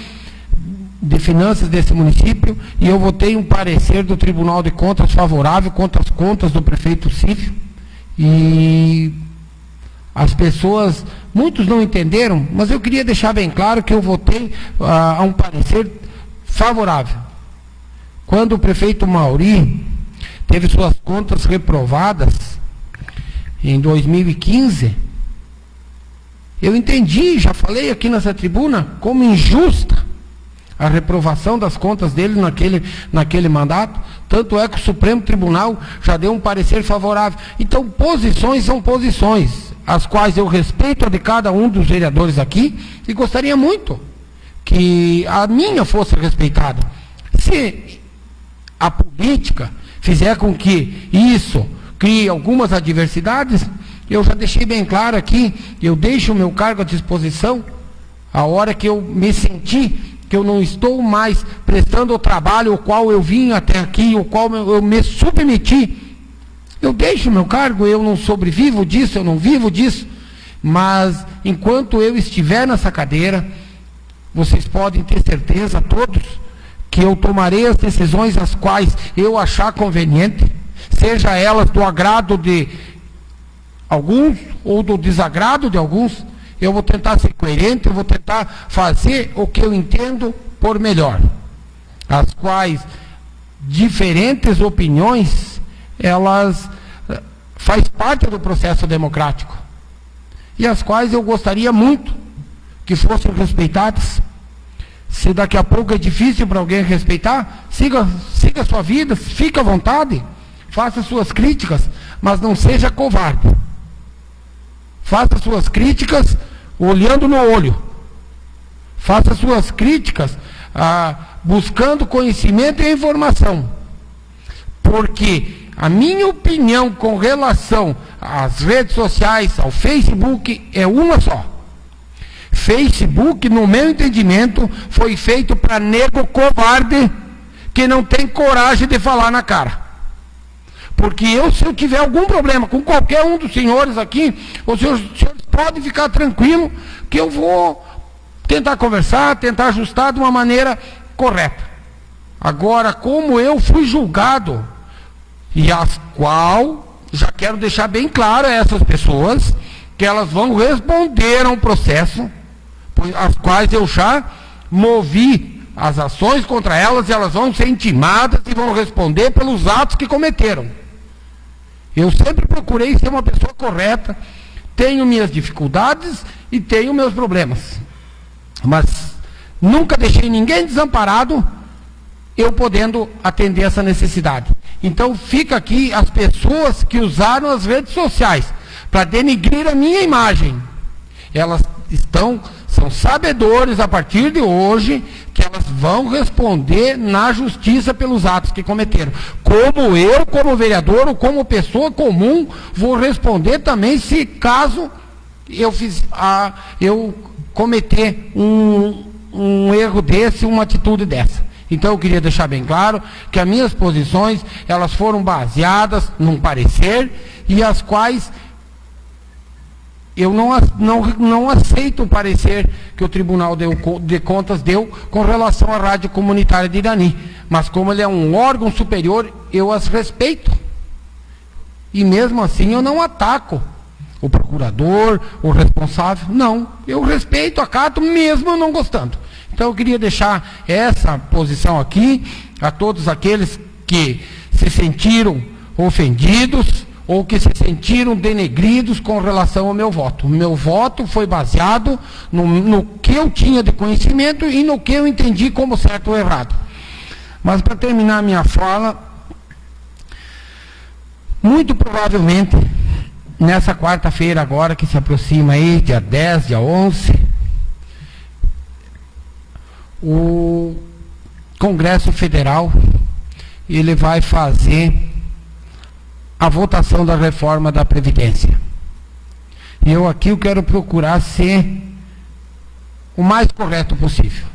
de Finanças desse município, e eu votei um parecer do Tribunal de Contas favorável contra as contas do prefeito Cífio, e as pessoas, muitos não entenderam, mas eu queria deixar bem claro que eu votei a um parecer favorável. Quando o prefeito Mauri teve suas contas reprovadas em 2015, eu entendi, já falei aqui nessa tribuna, como injusta a reprovação das contas dele naquele mandato. Tanto é que o Supremo Tribunal já deu um parecer favorável. Então, posições são posições, as quais eu respeito a de cada um dos vereadores aqui, e gostaria muito que a minha fosse respeitada. Se a política fizer com que isso crie algumas adversidades, eu já deixei bem claro aqui, eu deixo o meu cargo à disposição, a hora que eu me sentir que eu não estou mais prestando o trabalho o qual eu vim até aqui, o qual eu me submeti, eu deixo o meu cargo, eu não sobrevivo disso, eu não vivo disso, mas enquanto eu estiver nessa cadeira, vocês podem ter certeza, todos, que eu tomarei as decisões as quais eu achar conveniente, seja elas do agrado de alguns ou do desagrado de alguns. Eu vou tentar ser coerente, eu vou tentar fazer o que eu entendo por melhor, as quais diferentes opiniões, elas faz parte do processo democrático, e as quais eu gostaria muito que fossem respeitadas. Se daqui a pouco é difícil para alguém respeitar, siga a sua vida, fique à vontade, faça suas críticas, mas não seja covarde. Faça suas críticas olhando no olho. Faça suas críticas buscando conhecimento e informação. Porque a minha opinião com relação às redes sociais, ao Facebook, é uma só. Facebook, no meu entendimento, foi feito para nego covarde que não tem coragem de falar na cara. Porque se eu tiver algum problema com qualquer um dos senhores aqui, os senhores podem ficar tranquilo que eu vou tentar conversar, tentar ajustar de uma maneira correta. Agora, como eu fui julgado, e as qual já quero deixar bem claro a essas pessoas que elas vão responder a um processo, as quais eu já movi as ações contra elas, e elas vão ser intimadas e vão responder pelos atos que cometeram. Eu sempre procurei ser uma pessoa correta, tenho minhas dificuldades e tenho meus problemas, mas Nunca deixei ninguém desamparado, eu podendo atender essa necessidade. Então fica aqui as pessoas que usaram as redes sociais para denigrir a minha imagem. Elas são sabedores a partir de hoje que elas vão responder na justiça pelos atos que cometeram. Como eu, como vereador ou como pessoa comum, vou responder também se caso eu cometer um erro desse, uma atitude dessa. Então eu queria deixar bem claro que as minhas posições, elas foram baseadas num parecer e as quais eu não aceito o parecer que o Tribunal de Contas deu com relação à Rádio Comunitária de Irani. Mas como ele é um órgão superior, eu as respeito. E mesmo assim eu não ataco o procurador, o responsável. Não, eu respeito, acato, mesmo eu não gostando. Então eu queria deixar essa posição aqui a todos aqueles que se sentiram ofendidos ou que se sentiram denegridos com relação ao meu voto. O meu voto foi baseado no que eu tinha de conhecimento e no que eu entendi como certo ou errado. Mas para terminar a minha fala, muito provavelmente, nessa quarta-feira agora que se aproxima aí, dia 10, dia 11, o Congresso Federal, ele vai fazer a votação da reforma da Previdência. E eu aqui quero procurar ser o mais correto possível.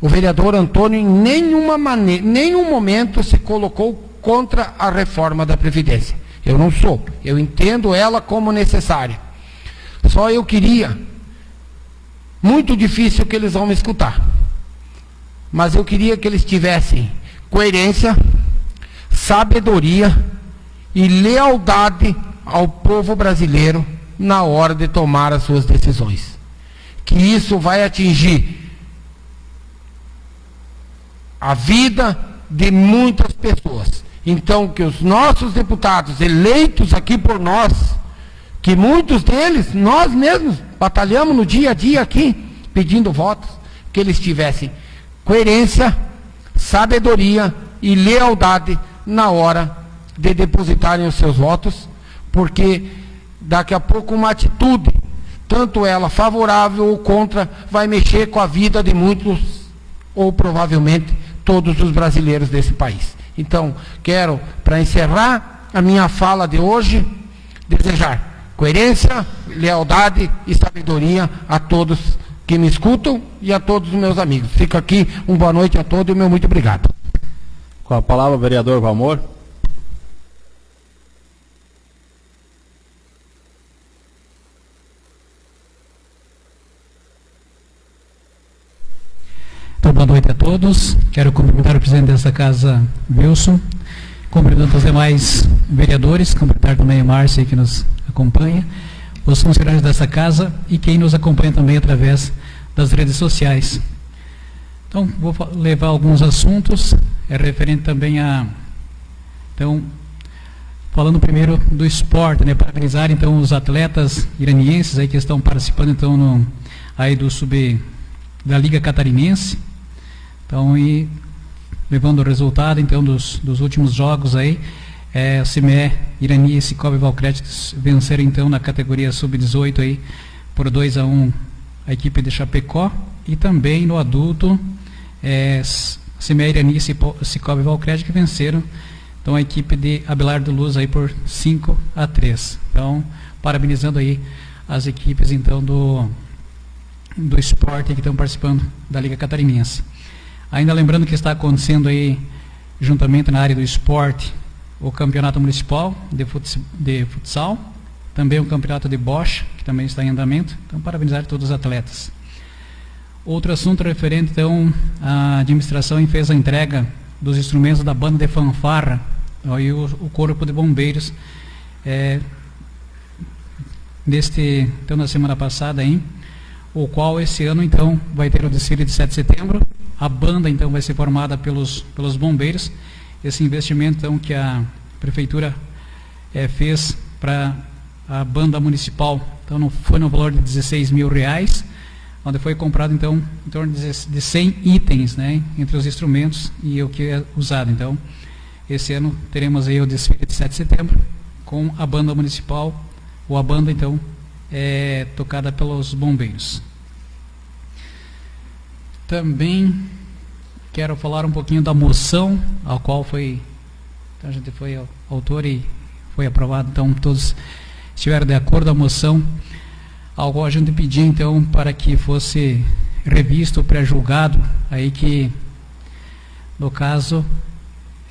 O vereador Antônio em nenhum momento se colocou contra a reforma da Previdência. Eu não sou. Eu entendo ela como necessária. Só eu queria, muito difícil que eles vão me escutar, mas eu queria que eles tivessem coerência, sabedoria e lealdade ao povo brasileiro na hora de tomar as suas decisões. Que isso vai atingir a vida de muitas pessoas. Então, que os nossos deputados eleitos aqui por nós, que muitos deles, nós mesmos, batalhamos no dia a dia aqui, pedindo votos, que eles tivessem coerência, sabedoria e lealdade na hora de depositarem os seus votos, porque daqui a pouco uma atitude, tanto ela favorável ou contra, vai mexer com a vida de muitos, ou provavelmente todos os brasileiros desse país. Então, quero, para encerrar a minha fala de hoje, desejar coerência, lealdade e sabedoria a todos que me escutam e a todos os meus amigos. Fica aqui, uma boa noite a todos e o meu muito obrigado. Com a palavra, o vereador Valmor. Então, boa noite a todos. Quero cumprimentar o presidente dessa casa, Wilson, cumprimentar os demais vereadores, cumprimentar também o Márcio que nos acompanha, os funcionários dessa casa e quem nos acompanha também através das redes sociais. Então, vou levar alguns assuntos, referente também a... Então, falando primeiro do esporte, né, parabenizar então os atletas iranienses aí que estão participando então aí da Liga Catarinense. Então, e levando o resultado então dos últimos jogos aí, o CIME Irani e Cicobi Valcred venceram então na categoria sub-18 aí por 2-1 a equipe de Chapecó, e também no adulto CIME Irani e Cicobi Valcred que venceram então a equipe de Abelardo Luz aí por 5-3. Então, parabenizando aí as equipes então do esporte que estão participando da Liga Catarinense. Ainda lembrando que está acontecendo aí, juntamente na área do esporte, o campeonato municipal de futsal, também o campeonato de bocha, que também está em andamento. Então, parabenizar todos os atletas. Outro assunto referente, então, à administração fez a entrega dos instrumentos da banda de fanfarra, aí o Corpo de Bombeiros, então, na semana passada, aí, o qual esse ano, então, vai ter o desfile de 7 de setembro. A banda, então, vai ser formada pelos bombeiros. Esse investimento, então, que a Prefeitura fez para a banda municipal, então, foi no valor de R$16 mil. onde foi comprado então em torno de 100 itens, né, entre os instrumentos e o que é usado. Então, esse ano teremos aí o desfile de 7 de setembro com a banda municipal, ou a banda então tocada pelos bombeiros. Também quero falar um pouquinho da moção, a qual então a gente foi autor e foi aprovado, então todos estiveram de acordo a moção, ao qual a gente pediu então para que fosse revisto, pré-julgado, aí que no caso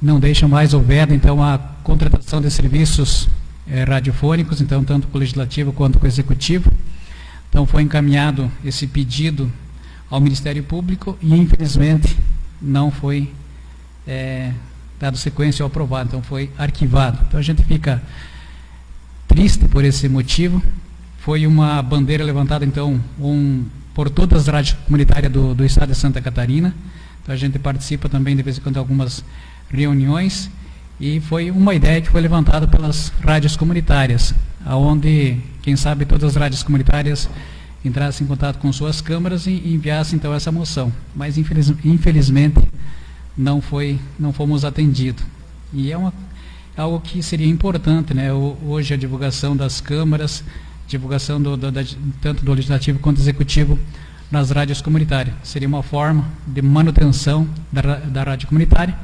não deixa mais houver então a contratação de serviços radiofônicos, então tanto com o Legislativo quanto com o Executivo. Então foi encaminhado esse pedido ao Ministério Público e infelizmente não foi dado sequência ou aprovado, então foi arquivado. Então a gente fica triste por esse motivo. Foi uma bandeira levantada então por todas as rádios comunitárias do estado de Santa Catarina. Então a gente participa também de vez em quando de algumas reuniões e foi uma ideia que foi levantada pelas rádios comunitárias, aonde, quem sabe, todas as rádios comunitárias entrassem em contato com suas câmaras e enviassem então essa moção. Mas infelizmente não fomos atendidos. E é algo que seria importante, né? Hoje a divulgação das câmaras, divulgação tanto do Legislativo quanto do Executivo nas rádios comunitárias. Seria uma forma de manutenção da rádio comunitária,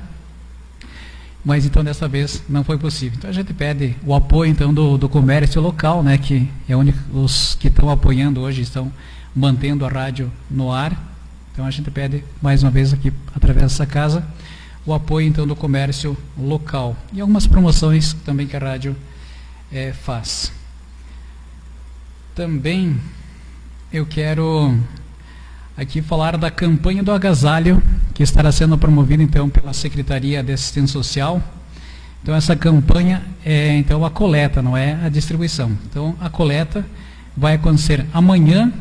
mas então dessa vez não foi possível. Então a gente pede o apoio então do comércio local, né, que é os que estão apoiando hoje, estão mantendo a rádio no ar. Então a gente pede mais uma vez aqui, através dessa casa, o apoio então do comércio local e algumas promoções também que a rádio faz. Também eu quero aqui falar da campanha do agasalho, que estará sendo promovida então pela Secretaria de Assistência Social. Então essa campanha é então a coleta, não é a distribuição. Então a coleta vai acontecer amanhã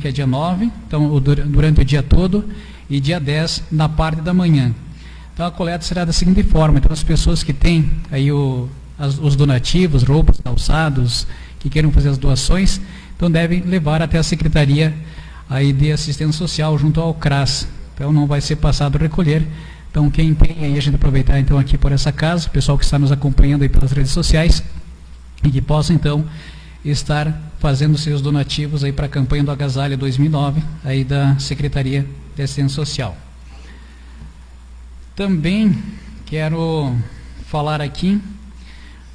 que é dia 9, então durante o dia todo, e dia 10 na parte da manhã. Então a coleta será da seguinte forma: então as pessoas que têm aí os donativos, roupas, calçados, que queiram fazer as doações, então devem levar até a Secretaria aí de Assistência Social junto ao CRAS. Então não vai ser passado a recolher. Então quem tem aí, a gente aproveitar então aqui por essa casa, o pessoal que está nos acompanhando aí pelas redes sociais, e que possa então estar fazendo seus donativos aí para a campanha do Agasalho 2009 aí da Secretaria de Assistência Social. Também quero falar aqui,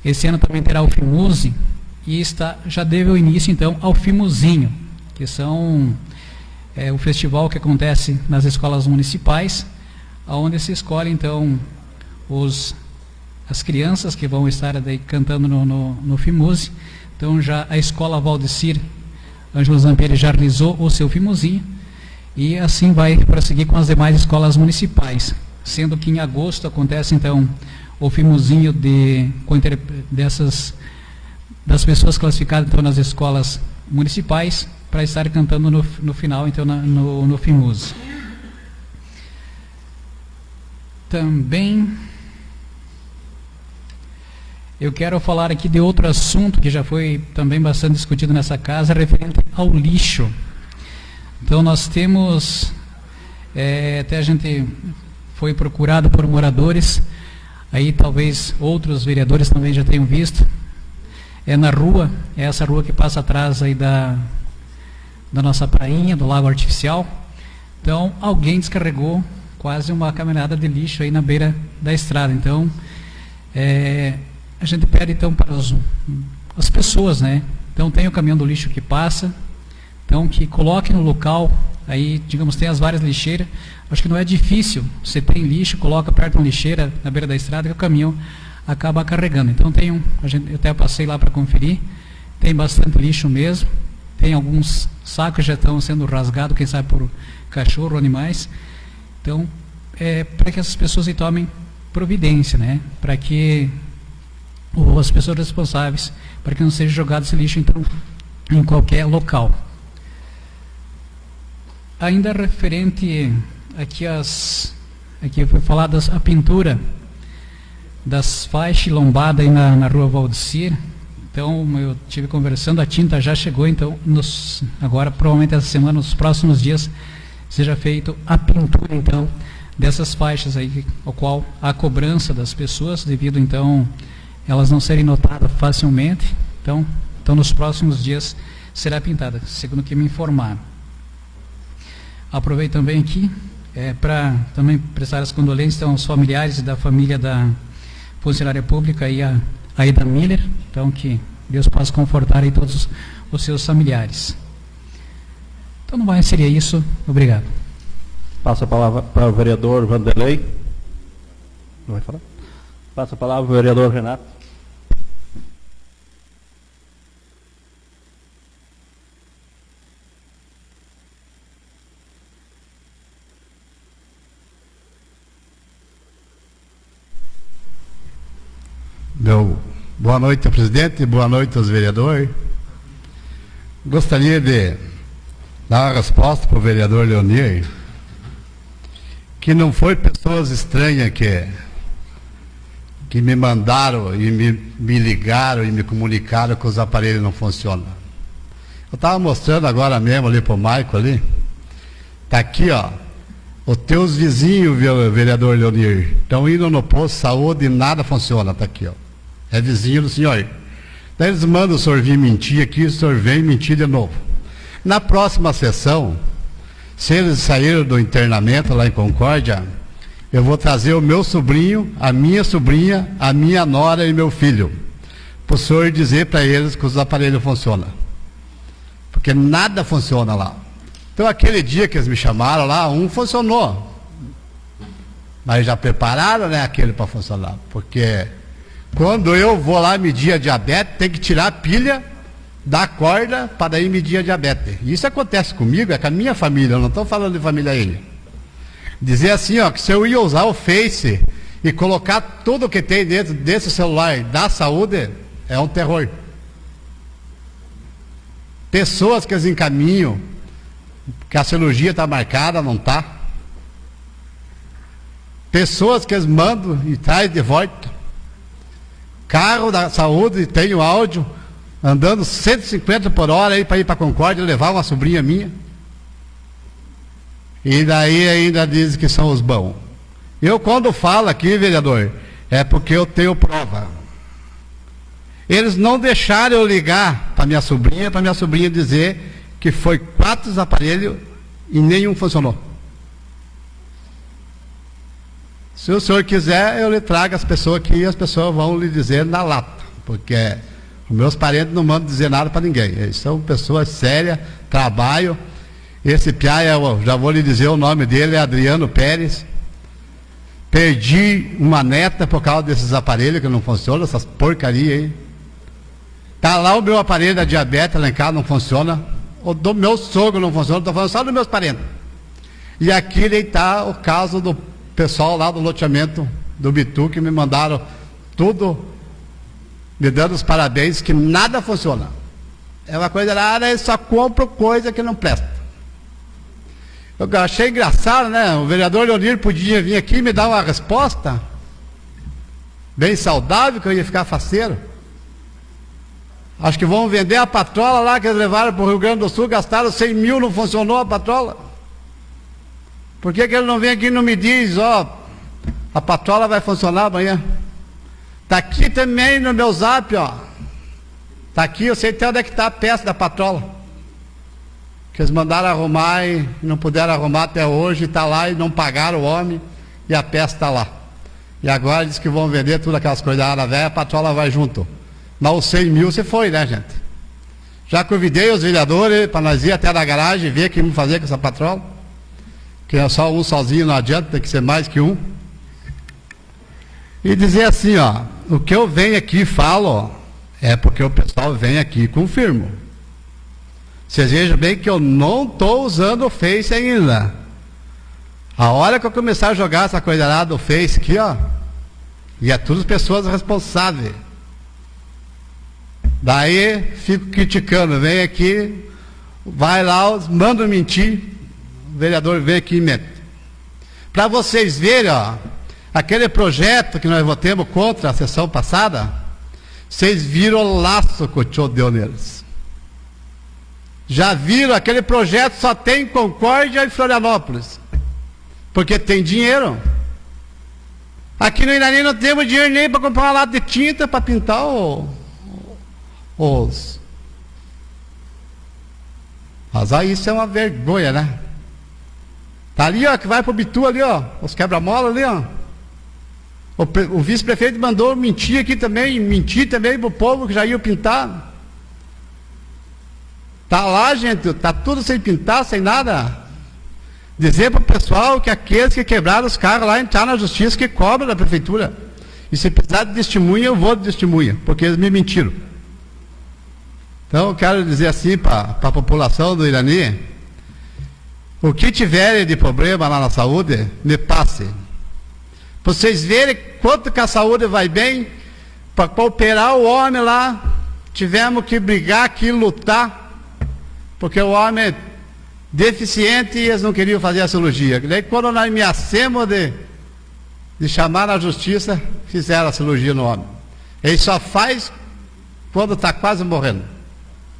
esse ano também terá o FIMUSE, e já deu início então ao FIMUSinho, que são o festival que acontece nas escolas municipais, onde se escolhe então as crianças que vão estar daí cantando no FIMUSE. Então já a escola Valdecir Ângelo Zampieri já realizou o seu FIMUSinho, e assim vai prosseguir com as demais escolas municipais, sendo que em agosto acontece então o FIMUSinho das pessoas classificadas então nas escolas municipais, para estar cantando no final então no FIMUSE. Também eu quero falar aqui de outro assunto que já foi também bastante discutido nessa casa, referente ao lixo. Então nós temos, até a gente foi procurado por moradores, aí talvez outros vereadores também já tenham visto, na rua, essa rua que passa atrás aí da nossa prainha, do Lago Artificial. Então alguém descarregou quase uma caminhada de lixo aí na beira da estrada. Então a gente pede então para as pessoas, né? Então tem o caminhão do lixo que passa, então que coloque no local, aí digamos tem as várias lixeiras. Acho que não é difícil, você tem lixo, coloca perto de uma lixeira na beira da estrada que o caminhão acaba carregando. Então eu até passei lá para conferir, tem bastante lixo mesmo, tem alguns sacos que já estão sendo rasgados, quem sabe por cachorro ou animais. Então para que essas pessoas aí tomem providência, né? Para que as pessoas responsáveis, para que não seja jogado esse lixo então em qualquer local. Ainda referente aqui foi falada a pintura das faixas lombadas aí na rua Valdecir. Então, eu estive conversando, a tinta já chegou, então, agora, provavelmente essa semana, nos próximos dias, seja feito a pintura, então, dessas faixas aí, ao qual há cobrança das pessoas, devido, então, elas não serem notadas facilmente. Então nos próximos dias será pintada, segundo o que me informaram. Aproveito também aqui para também prestar as condolências aos familiares da família da funcionária pública e a Aida Miller, então que Deus possa confortar aí todos os seus familiares. Então não mais seria isso, obrigado. Passa a palavra para o vereador Vanderlei. Não vai falar? Passa a palavra para o vereador Renato. Boa noite, presidente, boa noite aos vereadores. Gostaria de dar uma resposta para o vereador Leonir, que não foi pessoas estranhas que me mandaram e me ligaram e me comunicaram que os aparelhos não funcionam. Eu estava mostrando agora mesmo ali para o Maico ali, está aqui, ó, os teus vizinhos, vereador Leonir, estão indo no posto de saúde e nada funciona, está aqui, ó. É vizinho do senhor. Daí eles mandam o senhor vir mentir aqui, o senhor vem mentir de novo. Na próxima sessão, se eles saíram do internamento lá em Concórdia, eu vou trazer o meu sobrinho, a minha sobrinha, a minha nora e meu filho, para o senhor dizer para eles que os aparelhos funcionam. Porque nada funciona lá. Então aquele dia que eles me chamaram lá, um funcionou. Mas já prepararam, né, aquele para funcionar. Porque quando eu vou lá medir a diabetes, tem que tirar a pilha da corda para daí medir a diabetes. Isso acontece comigo, é com a minha família, eu não estou falando de família ele. Dizer assim, ó, que se eu ia usar o Face e colocar tudo que tem dentro desse celular da saúde, é um terror. Pessoas que eles encaminham, que a cirurgia está marcada, não está. Pessoas que eles mandam e trazem de volta. Carro da saúde, tem o áudio, andando 150 por hora aí para ir para Concórdia, levar uma sobrinha minha. E daí ainda dizem que são os bons. Eu quando falo aqui, vereador, é porque eu tenho prova. Eles não deixaram eu ligar para minha sobrinha dizer que foi 4 aparelhos e nenhum funcionou. Se o senhor quiser, eu lhe trago as pessoas aqui e as pessoas vão lhe dizer na lata, porque os meus parentes não mandam dizer nada para ninguém. Eles são pessoas sérias, trabalham. Esse piá, eu já vou lhe dizer o nome dele, é Adriano Pérez. Perdi uma neta por causa desses aparelhos que não funcionam, essas porcarias aí. Está lá o meu aparelho da diabetes, lá em casa não funciona. O do meu sogro não funciona, estou falando só dos meus parentes. E aqui está o caso do pessoal lá do loteamento do Bitu, que me mandaram tudo, me dando os parabéns, que nada funciona. É uma coisa rara, eu só compro coisa que não presta. Eu achei engraçado, né? O vereador Leonir podia vir aqui e me dar uma resposta bem saudável, que eu ia ficar faceiro. Acho que vão vender a patrola lá que eles levaram para o Rio Grande do Sul, gastaram 100 mil, não funcionou a patrola. Por que ele não vem aqui e não me diz, ó, a patrola vai funcionar amanhã? Está aqui também no meu zap, ó. Está aqui, eu sei até onde é que está a peça da patrola. Que eles mandaram arrumar e não puderam arrumar até hoje, está lá e não pagaram o homem e a peça está lá. E agora diz que vão vender tudo aquelas coisas da velha, a patrola vai junto. Mas os 100 mil você foi, né, gente? Já convidei os vereadores para nós ir até na garagem e ver o que vamos fazer com essa patrola. Que é só um sozinho, não adianta, tem que ser mais que um. E dizer assim, ó, o que eu venho aqui e falo, ó, é porque o pessoal vem aqui e confirma. Vocês vejam bem que eu não estou usando o Face ainda. A hora que eu começar a jogar essa coisa lá do Face aqui, ó, e é tudo pessoas responsáveis. Daí fico criticando, vem aqui, vai lá, manda mentir. O vereador veio aqui e mente. Para vocês verem, ó, aquele projeto que nós votamos contra a sessão passada, Vocês viram o laço que o tio deu neles. Já viram aquele projeto só tem em Concórdia e Florianópolis. Porque tem dinheiro. Aqui no Irani não temos dinheiro nem para comprar uma lata de tinta para pintar os... Mas aí isso é uma vergonha, né? Tá ali, ó, que vai pro Bitu ali, ó. Os quebra-mola ali, ó. O vice-prefeito mandou mentir aqui também, mentir também pro povo que já ia pintar. Tá lá, gente, tá tudo sem pintar, sem nada. Dizer pro pessoal que aqueles que quebraram os carros lá entrar na justiça que cobra da prefeitura. E se precisar de testemunha, eu vou de testemunha, porque eles me mentiram. Então eu quero dizer assim para a população do Irani, o que tiverem de problema lá na saúde, me passe. Para vocês verem quanto que a saúde vai bem, para operar o homem lá, tivemos que brigar aqui, lutar, porque o homem é deficiente e eles não queriam fazer a cirurgia. Daí quando nós ameaçamos de chamar na justiça, fizeram a cirurgia no homem. Ele só faz quando está quase morrendo.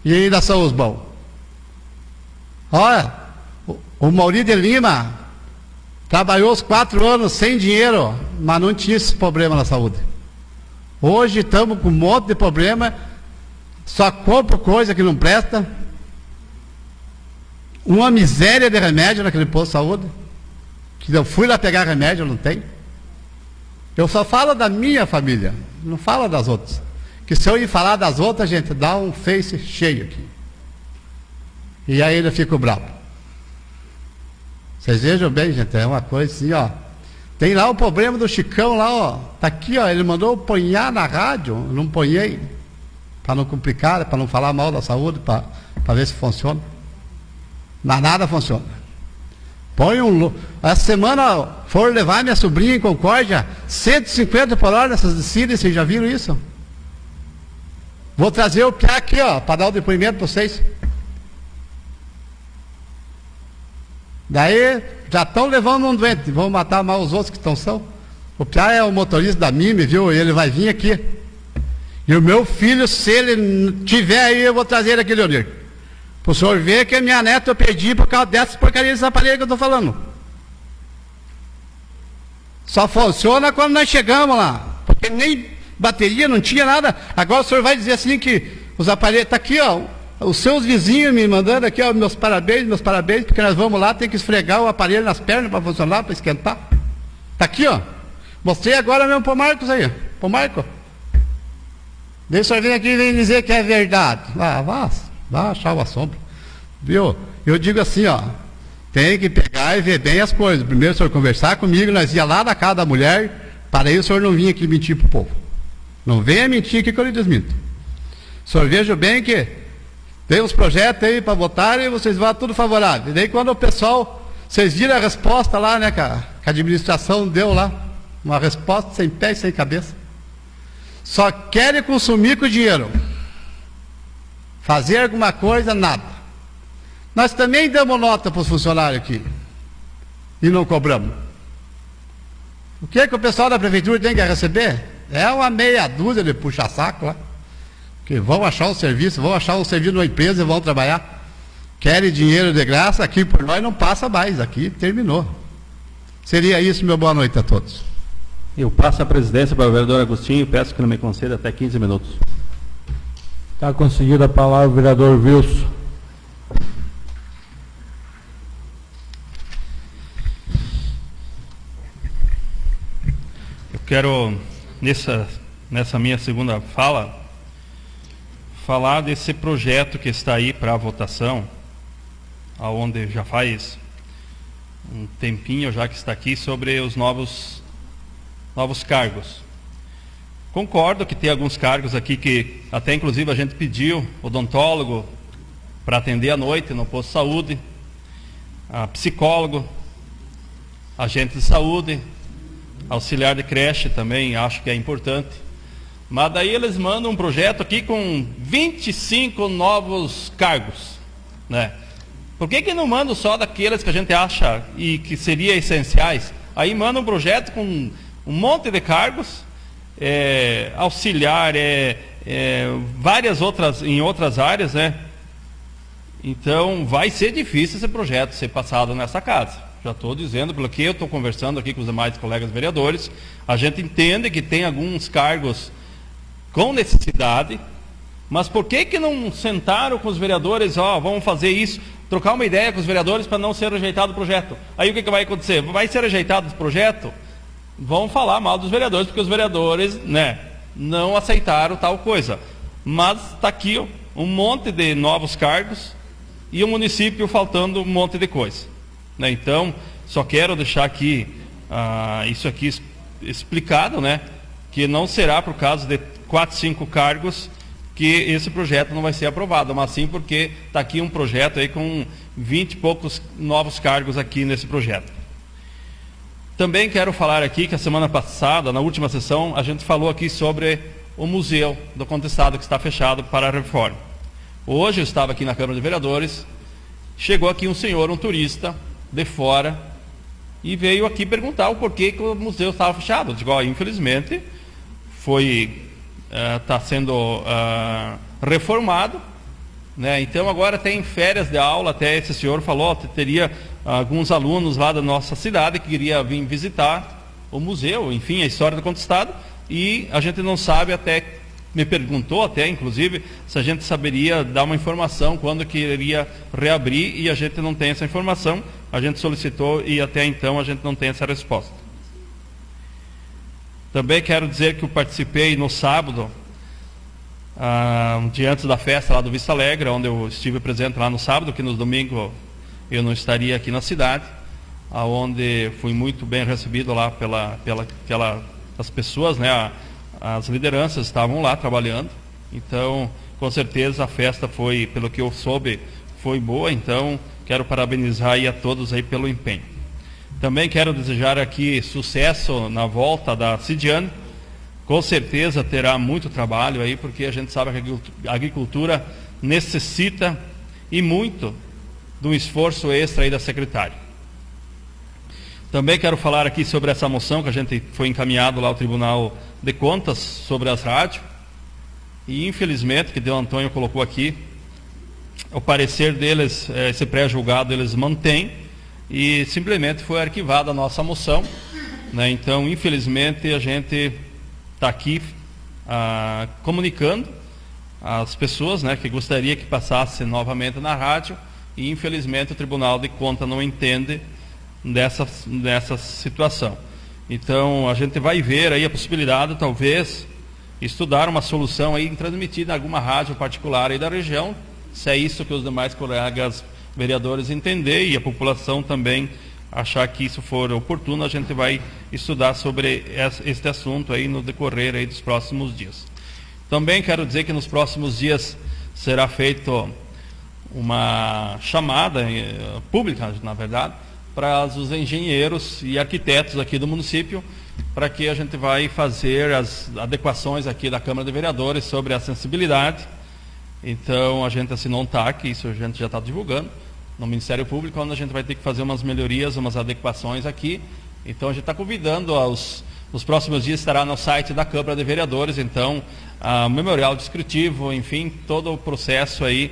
E ainda são os bons. Olha, o Mauri de Lima trabalhou os 4 anos sem dinheiro, mas não tinha esse problema na saúde. Hoje estamos com um monte de problema, só compro coisa que não presta, uma miséria de remédio naquele posto de saúde, que eu fui lá pegar remédio, não tem. Eu só falo da minha família, não falo das outras. Que se eu ir falar das outras, gente, dá um face cheio aqui. E aí ele fica bravo. Vocês vejam bem, gente, é uma coisa assim, ó. Tem lá o problema do Chicão lá, ó. Tá aqui, ó, ele mandou ponhar na rádio, eu não ponhei, para não complicar, para não falar mal da saúde, para ver se funciona. Mas nada funciona. Põe essa semana foram levar minha sobrinha em Concórdia, 150 por hora nessas descidas, vocês já viram isso? Vou trazer o Piá aqui, ó, para dar o depoimento para vocês. Daí, já estão levando um doente, vão matar mal os outros que estão são. O Piá é o motorista da MIME, viu? Ele vai vir aqui. E o meu filho, se ele tiver aí, eu vou trazer ele aqui, Leonir. Para o senhor ver que a minha neta eu perdi por causa dessas porcarias desse aparelho que eu estou falando. Só funciona quando nós chegamos lá. Porque nem bateria, não tinha nada. Agora o senhor vai dizer assim que os aparelhos... Está aqui, ó. Os seus vizinhos me mandando aqui, ó, meus parabéns, porque nós vamos lá, tem que esfregar o aparelho nas pernas para funcionar, para esquentar. Está aqui, ó. Mostrei agora mesmo para o Marcos aí. Para o Marco. Daí o senhor vem aqui e vem dizer que é verdade. Ah, vá achar o assombro. Viu? Eu digo assim, ó. Tem que pegar e ver bem as coisas. Primeiro o senhor conversar comigo, nós ia lá na casa da mulher, para aí o senhor não vinha aqui mentir para o povo. Não venha mentir aqui que eu lhe desminto. O senhor veja bem que tem uns projetos aí para votar e vocês vão tudo favorável. E daí quando o pessoal, vocês viram a resposta lá, né, que a administração deu lá, uma resposta sem pé e sem cabeça. Só querem consumir com o dinheiro. Fazer alguma coisa, nada. Nós também damos nota para os funcionários aqui. E não cobramos. O que o pessoal da prefeitura tem que receber? É uma meia dúzia de puxa-saco lá. Que vão achar um serviço numa empresa e vão trabalhar. Querem dinheiro de graça, aqui por nós não passa mais, aqui terminou. Seria isso, meu boa noite a todos. Eu passo a presidência para o vereador Agostinho e peço que não me conceda até 15 minutos. Está concedida a palavra ao vereador Wilson. Eu quero, nessa minha segunda fala, falar desse projeto que está aí para votação, aonde já faz um tempinho já que está aqui, sobre os novos cargos. Concordo que tem alguns cargos aqui que até inclusive a gente pediu, odontólogo para atender à noite no posto de saúde, psicólogo, agente de saúde, auxiliar de creche também acho que é importante. Mas daí eles mandam um projeto aqui com 25 novos cargos, né? Por que não mandam só daqueles que a gente acha e que seriam essenciais? Aí mandam um projeto com um monte de cargos, auxiliar, em outras áreas, né? Então vai ser difícil esse projeto ser passado nessa casa. Já estou dizendo, pelo que eu estou conversando aqui com os demais colegas vereadores, a gente entende que tem alguns cargos com necessidade, mas por que não sentaram com os vereadores, vamos fazer isso, trocar uma ideia com os vereadores para não ser rejeitado o projeto? Aí o que vai acontecer? Vai ser rejeitado o projeto? Vão falar mal dos vereadores, porque os vereadores, né, não aceitaram tal coisa. Mas está aqui um monte de novos cargos e o município faltando um monte de coisa. Né? Então, só quero deixar aqui isso aqui explicado, né, que não será por causa de 4, 5 cargos que esse projeto não vai ser aprovado, mas sim porque está aqui um projeto aí com 20 e poucos novos cargos aqui nesse projeto. Também quero falar aqui que a semana passada, na última sessão, a gente falou aqui sobre o Museu do Contestado, que está fechado para a reforma. Hoje eu estava aqui na Câmara de Vereadores, chegou aqui um senhor, um turista de fora, e veio aqui perguntar o porquê que o museu estava fechado. Eu digo, infelizmente, está sendo reformado, né? Então agora tem férias de aula, até esse senhor falou, teria alguns alunos lá da nossa cidade que queria vir visitar o museu, enfim, a história do Contestado, e a gente não sabe, até me perguntou até, inclusive, se a gente saberia dar uma informação quando que iria reabrir, e a gente não tem essa informação, a gente solicitou e até então a gente não tem essa resposta. Também quero dizer que eu participei no sábado, um dia antes da festa lá do Vista Alegre, onde eu estive presente lá no sábado, que no domingo eu não estaria aqui na cidade, onde fui muito bem recebido lá pelas pessoas, né? As lideranças estavam lá trabalhando, então com certeza a festa foi, pelo que eu soube, foi boa, então quero parabenizar aí a todos aí pelo empenho. Também quero desejar aqui sucesso na volta da Cidiane. Com certeza terá muito trabalho aí, porque a gente sabe que a agricultura necessita e muito de um esforço extra aí da secretária. Também quero falar aqui sobre essa moção que a gente foi encaminhado lá ao Tribunal de Contas sobre as rádios. E infelizmente, que o Antônio colocou aqui, o parecer deles, esse pré-julgado eles mantêm, e simplesmente foi arquivada a nossa moção, né? Então, infelizmente, a gente está aqui comunicando às pessoas, né, que gostaria que passasse novamente na rádio, e infelizmente o Tribunal de Contas não entende dessa situação. Então a gente vai ver aí a possibilidade, talvez, estudar uma solução aí transmitida em alguma rádio particular aí da região, se é isso que os demais colegas vereadores entender e a população também achar que isso for oportuno, a gente vai estudar sobre este assunto aí no decorrer aí dos próximos dias. Também quero dizer que nos próximos dias será feito uma chamada pública, na verdade, para os engenheiros e arquitetos aqui do município, para que a gente vai fazer as adequações aqui da Câmara de Vereadores sobre a sensibilidade. Então a gente assinou um TAC, isso a gente já está divulgando, no Ministério Público, onde a gente vai ter que fazer umas melhorias, umas adequações aqui. Então a gente está convidando nos próximos dias estará no site da Câmara de Vereadores, então, o memorial descritivo, enfim, todo o processo aí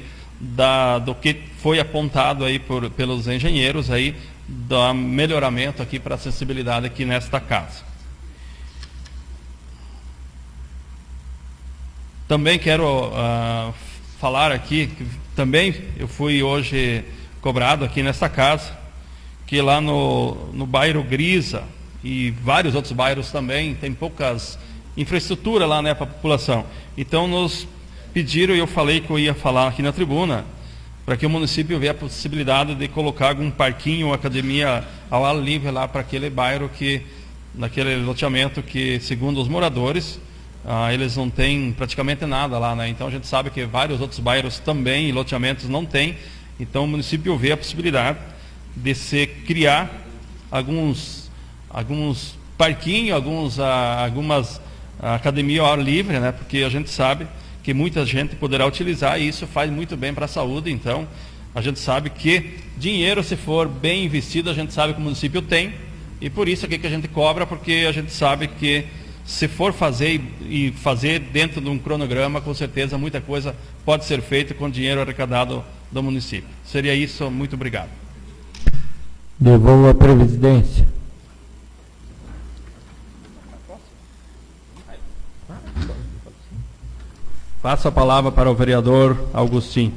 do que foi apontado aí pelos engenheiros aí, do melhoramento aqui para a acessibilidade aqui nesta casa. Também quero falar aqui, que também eu fui hoje cobrado aqui nesta casa, que lá no bairro Grisa e vários outros bairros também tem poucas infraestrutura lá, né, para a população. Então nos pediram, e eu falei que eu ia falar aqui na tribuna, para que o município veja a possibilidade de colocar algum parquinho ou academia ao ar livre lá para aquele bairro, naquele loteamento que, segundo os moradores, eles não têm praticamente nada lá, né? Então a gente sabe que vários outros bairros também e loteamentos não têm. Então o município vê a possibilidade de se criar alguns parquinhos, algumas academias ao ar livre, né? Porque a gente sabe que muita gente poderá utilizar e isso faz muito bem para a saúde. Então a gente sabe que dinheiro, se for bem investido, a gente sabe que o município tem, e por isso aqui que a gente cobra, porque a gente sabe que Se for fazer e fazer dentro de um cronograma, com certeza muita coisa pode ser feita com dinheiro arrecadado do município. Seria isso, muito obrigado. Devolvo a presidência. Passo a palavra para o vereador Augustinho.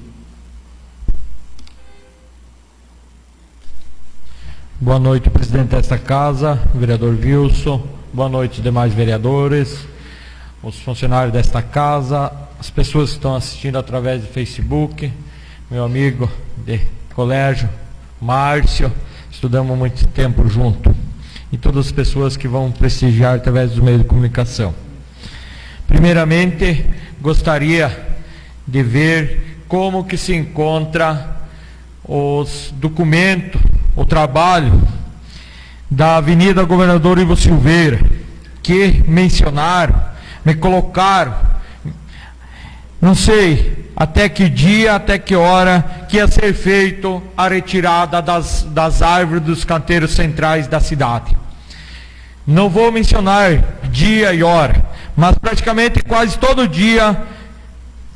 Boa noite, presidente desta casa, vereador Wilson. Boa noite, demais vereadores, os funcionários desta casa, as pessoas que estão assistindo através do Facebook, meu amigo de colégio, Márcio, estudamos muito tempo junto, e todas as pessoas que vão prestigiar através dos meios de comunicação. Primeiramente, gostaria de ver como que se encontra os documentos, o trabalho da Avenida Governador Ivo Silveira, que mencionaram, me colocaram, não sei até que dia, até que hora, que ia ser feito a retirada das árvores dos canteiros centrais da cidade. Não vou mencionar dia e hora, mas praticamente quase todo dia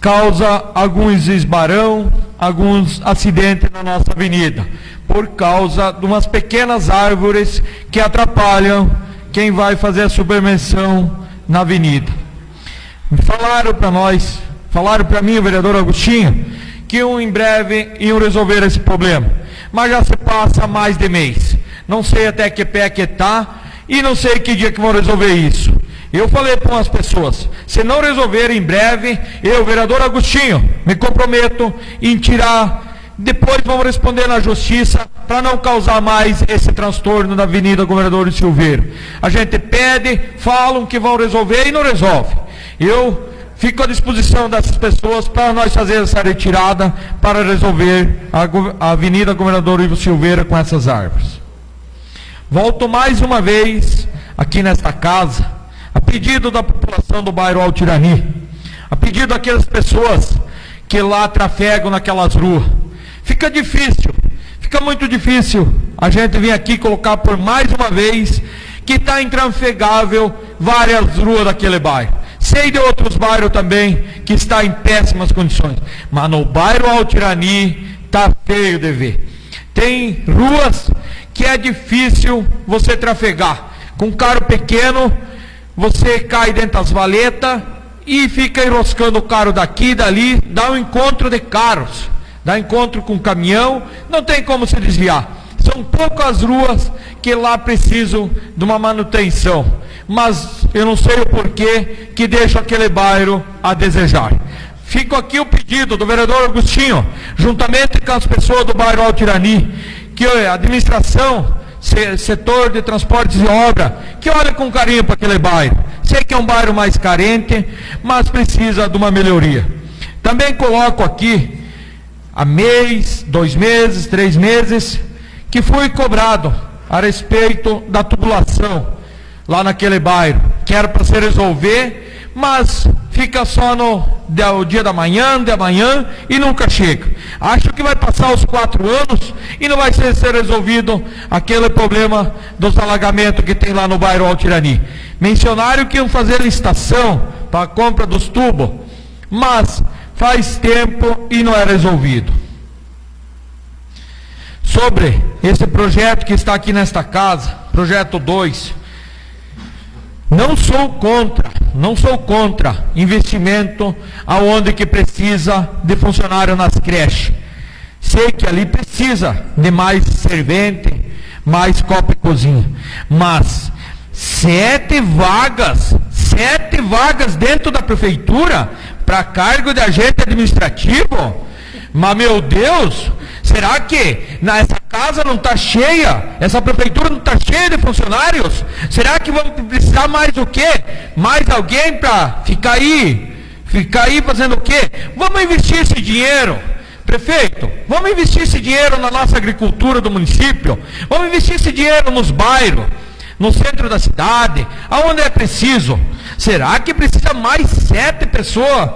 causa alguns esbarão, alguns acidentes na nossa avenida, por causa de umas pequenas árvores que atrapalham quem vai fazer a submersão na avenida. Falaram para nós, falaram para mim, o vereador Agostinho, que em breve iam resolver esse problema, mas já se passa mais de mês, não sei até que pé que está, e não sei que dia que vão resolver isso. Eu falei para umas pessoas, se não resolver em breve, eu, vereador Agostinho, me comprometo em tirar, depois vamos responder na justiça, para não causar mais esse transtorno na Avenida Governador Silveira. A gente pede, falam que vão resolver e não resolve. Eu fico à disposição dessas pessoas para nós fazer essa retirada, para resolver a Avenida Governador Ivo Silveira com essas árvores. Volto mais uma vez aqui nesta casa, a pedido da população do bairro Altirani, a pedido daquelas pessoas que lá trafegam naquelas ruas. Fica difícil, fica muito difícil a gente vir aqui colocar por mais uma vez que está intrafegável várias ruas daquele bairro. Sei de outros bairros também que está em péssimas condições, mas no bairro Altirani está feio de ver. Tem ruas que é difícil você trafegar. Com carro pequeno, você cai dentro das valetas e fica enroscando o carro daqui e dali, dá um encontro de carros, dá encontro com caminhão, não tem como se desviar. São poucas ruas que lá precisam de uma manutenção, mas eu não sei o porquê que deixa aquele bairro a desejar. Fico aqui o pedido do vereador Agostinho, juntamente com as pessoas do bairro Altirani, que a administração, setor de transportes e obra, que olha com carinho para aquele bairro. Sei que é um bairro mais carente, mas precisa de uma melhoria. Também coloco aqui, há mês, 2 meses, 3 meses, que foi cobrado a respeito da tubulação lá naquele bairro, que era para se resolver, mas fica só no dia da manhã, e nunca chega. Acho que vai passar os 4 anos e não vai ser resolvido aquele problema dos alagamentos que tem lá no bairro Altirani. Mencionaram que iam fazer licitação para a compra dos tubos, mas faz tempo e não é resolvido. Sobre esse projeto que está aqui nesta casa, projeto 2, não sou contra investimento aonde que precisa de funcionário nas creches. Sei que ali precisa de mais servente, mais copa e cozinha, mas 7 vagas dentro da prefeitura para cargo de agente administrativo? Mas meu Deus, será que essa casa não está cheia? Essa prefeitura não está cheia de funcionários? Será que vamos precisar mais o quê? Mais alguém para ficar aí fazendo o quê? Vamos investir esse dinheiro, prefeito, vamos investir esse dinheiro na nossa agricultura do município, vamos investir esse dinheiro nos bairros, no centro da cidade, aonde é preciso. Será que precisa mais 7 pessoas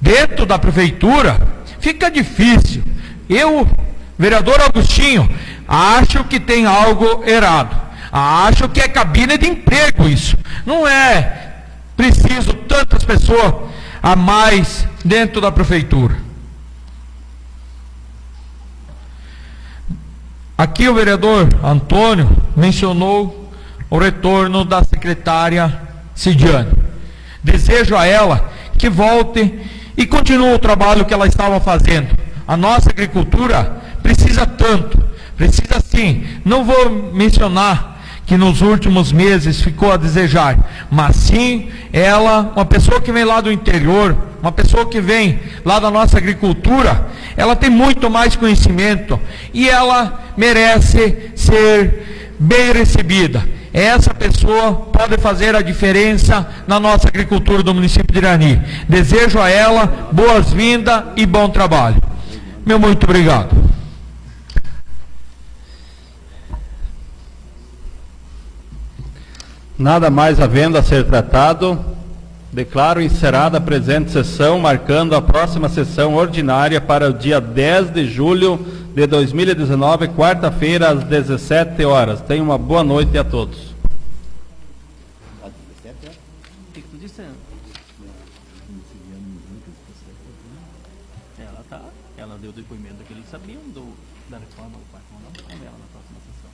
dentro da prefeitura? Fica difícil. Eu, vereador Agostinho, acho que tem algo errado. Acho que é cabine de emprego isso. Não é preciso tantas pessoas a mais dentro da prefeitura. Aqui o vereador Antônio mencionou o retorno da secretária Cidiane. Desejo a ela que volte e continue o trabalho que ela estava fazendo. A nossa agricultura precisa tanto, precisa sim. Não vou mencionar que nos últimos meses ficou a desejar, mas sim ela, uma pessoa que vem lá do interior, uma pessoa que vem lá da nossa agricultura, ela tem muito mais conhecimento e ela merece ser bem recebida. Essa pessoa pode fazer a diferença na nossa agricultura do município de Irani. Desejo a ela boas-vindas e bom trabalho. Meu muito obrigado. Nada mais havendo a ser tratado, declaro encerrada a presente sessão, marcando a próxima sessão ordinária para o dia 10 de julho de 2019, quarta-feira, às 17 horas. Tenham uma boa noite a todos. Ela deu depoimento que eles sabiam da reforma do quarto, não ela na próxima sessão.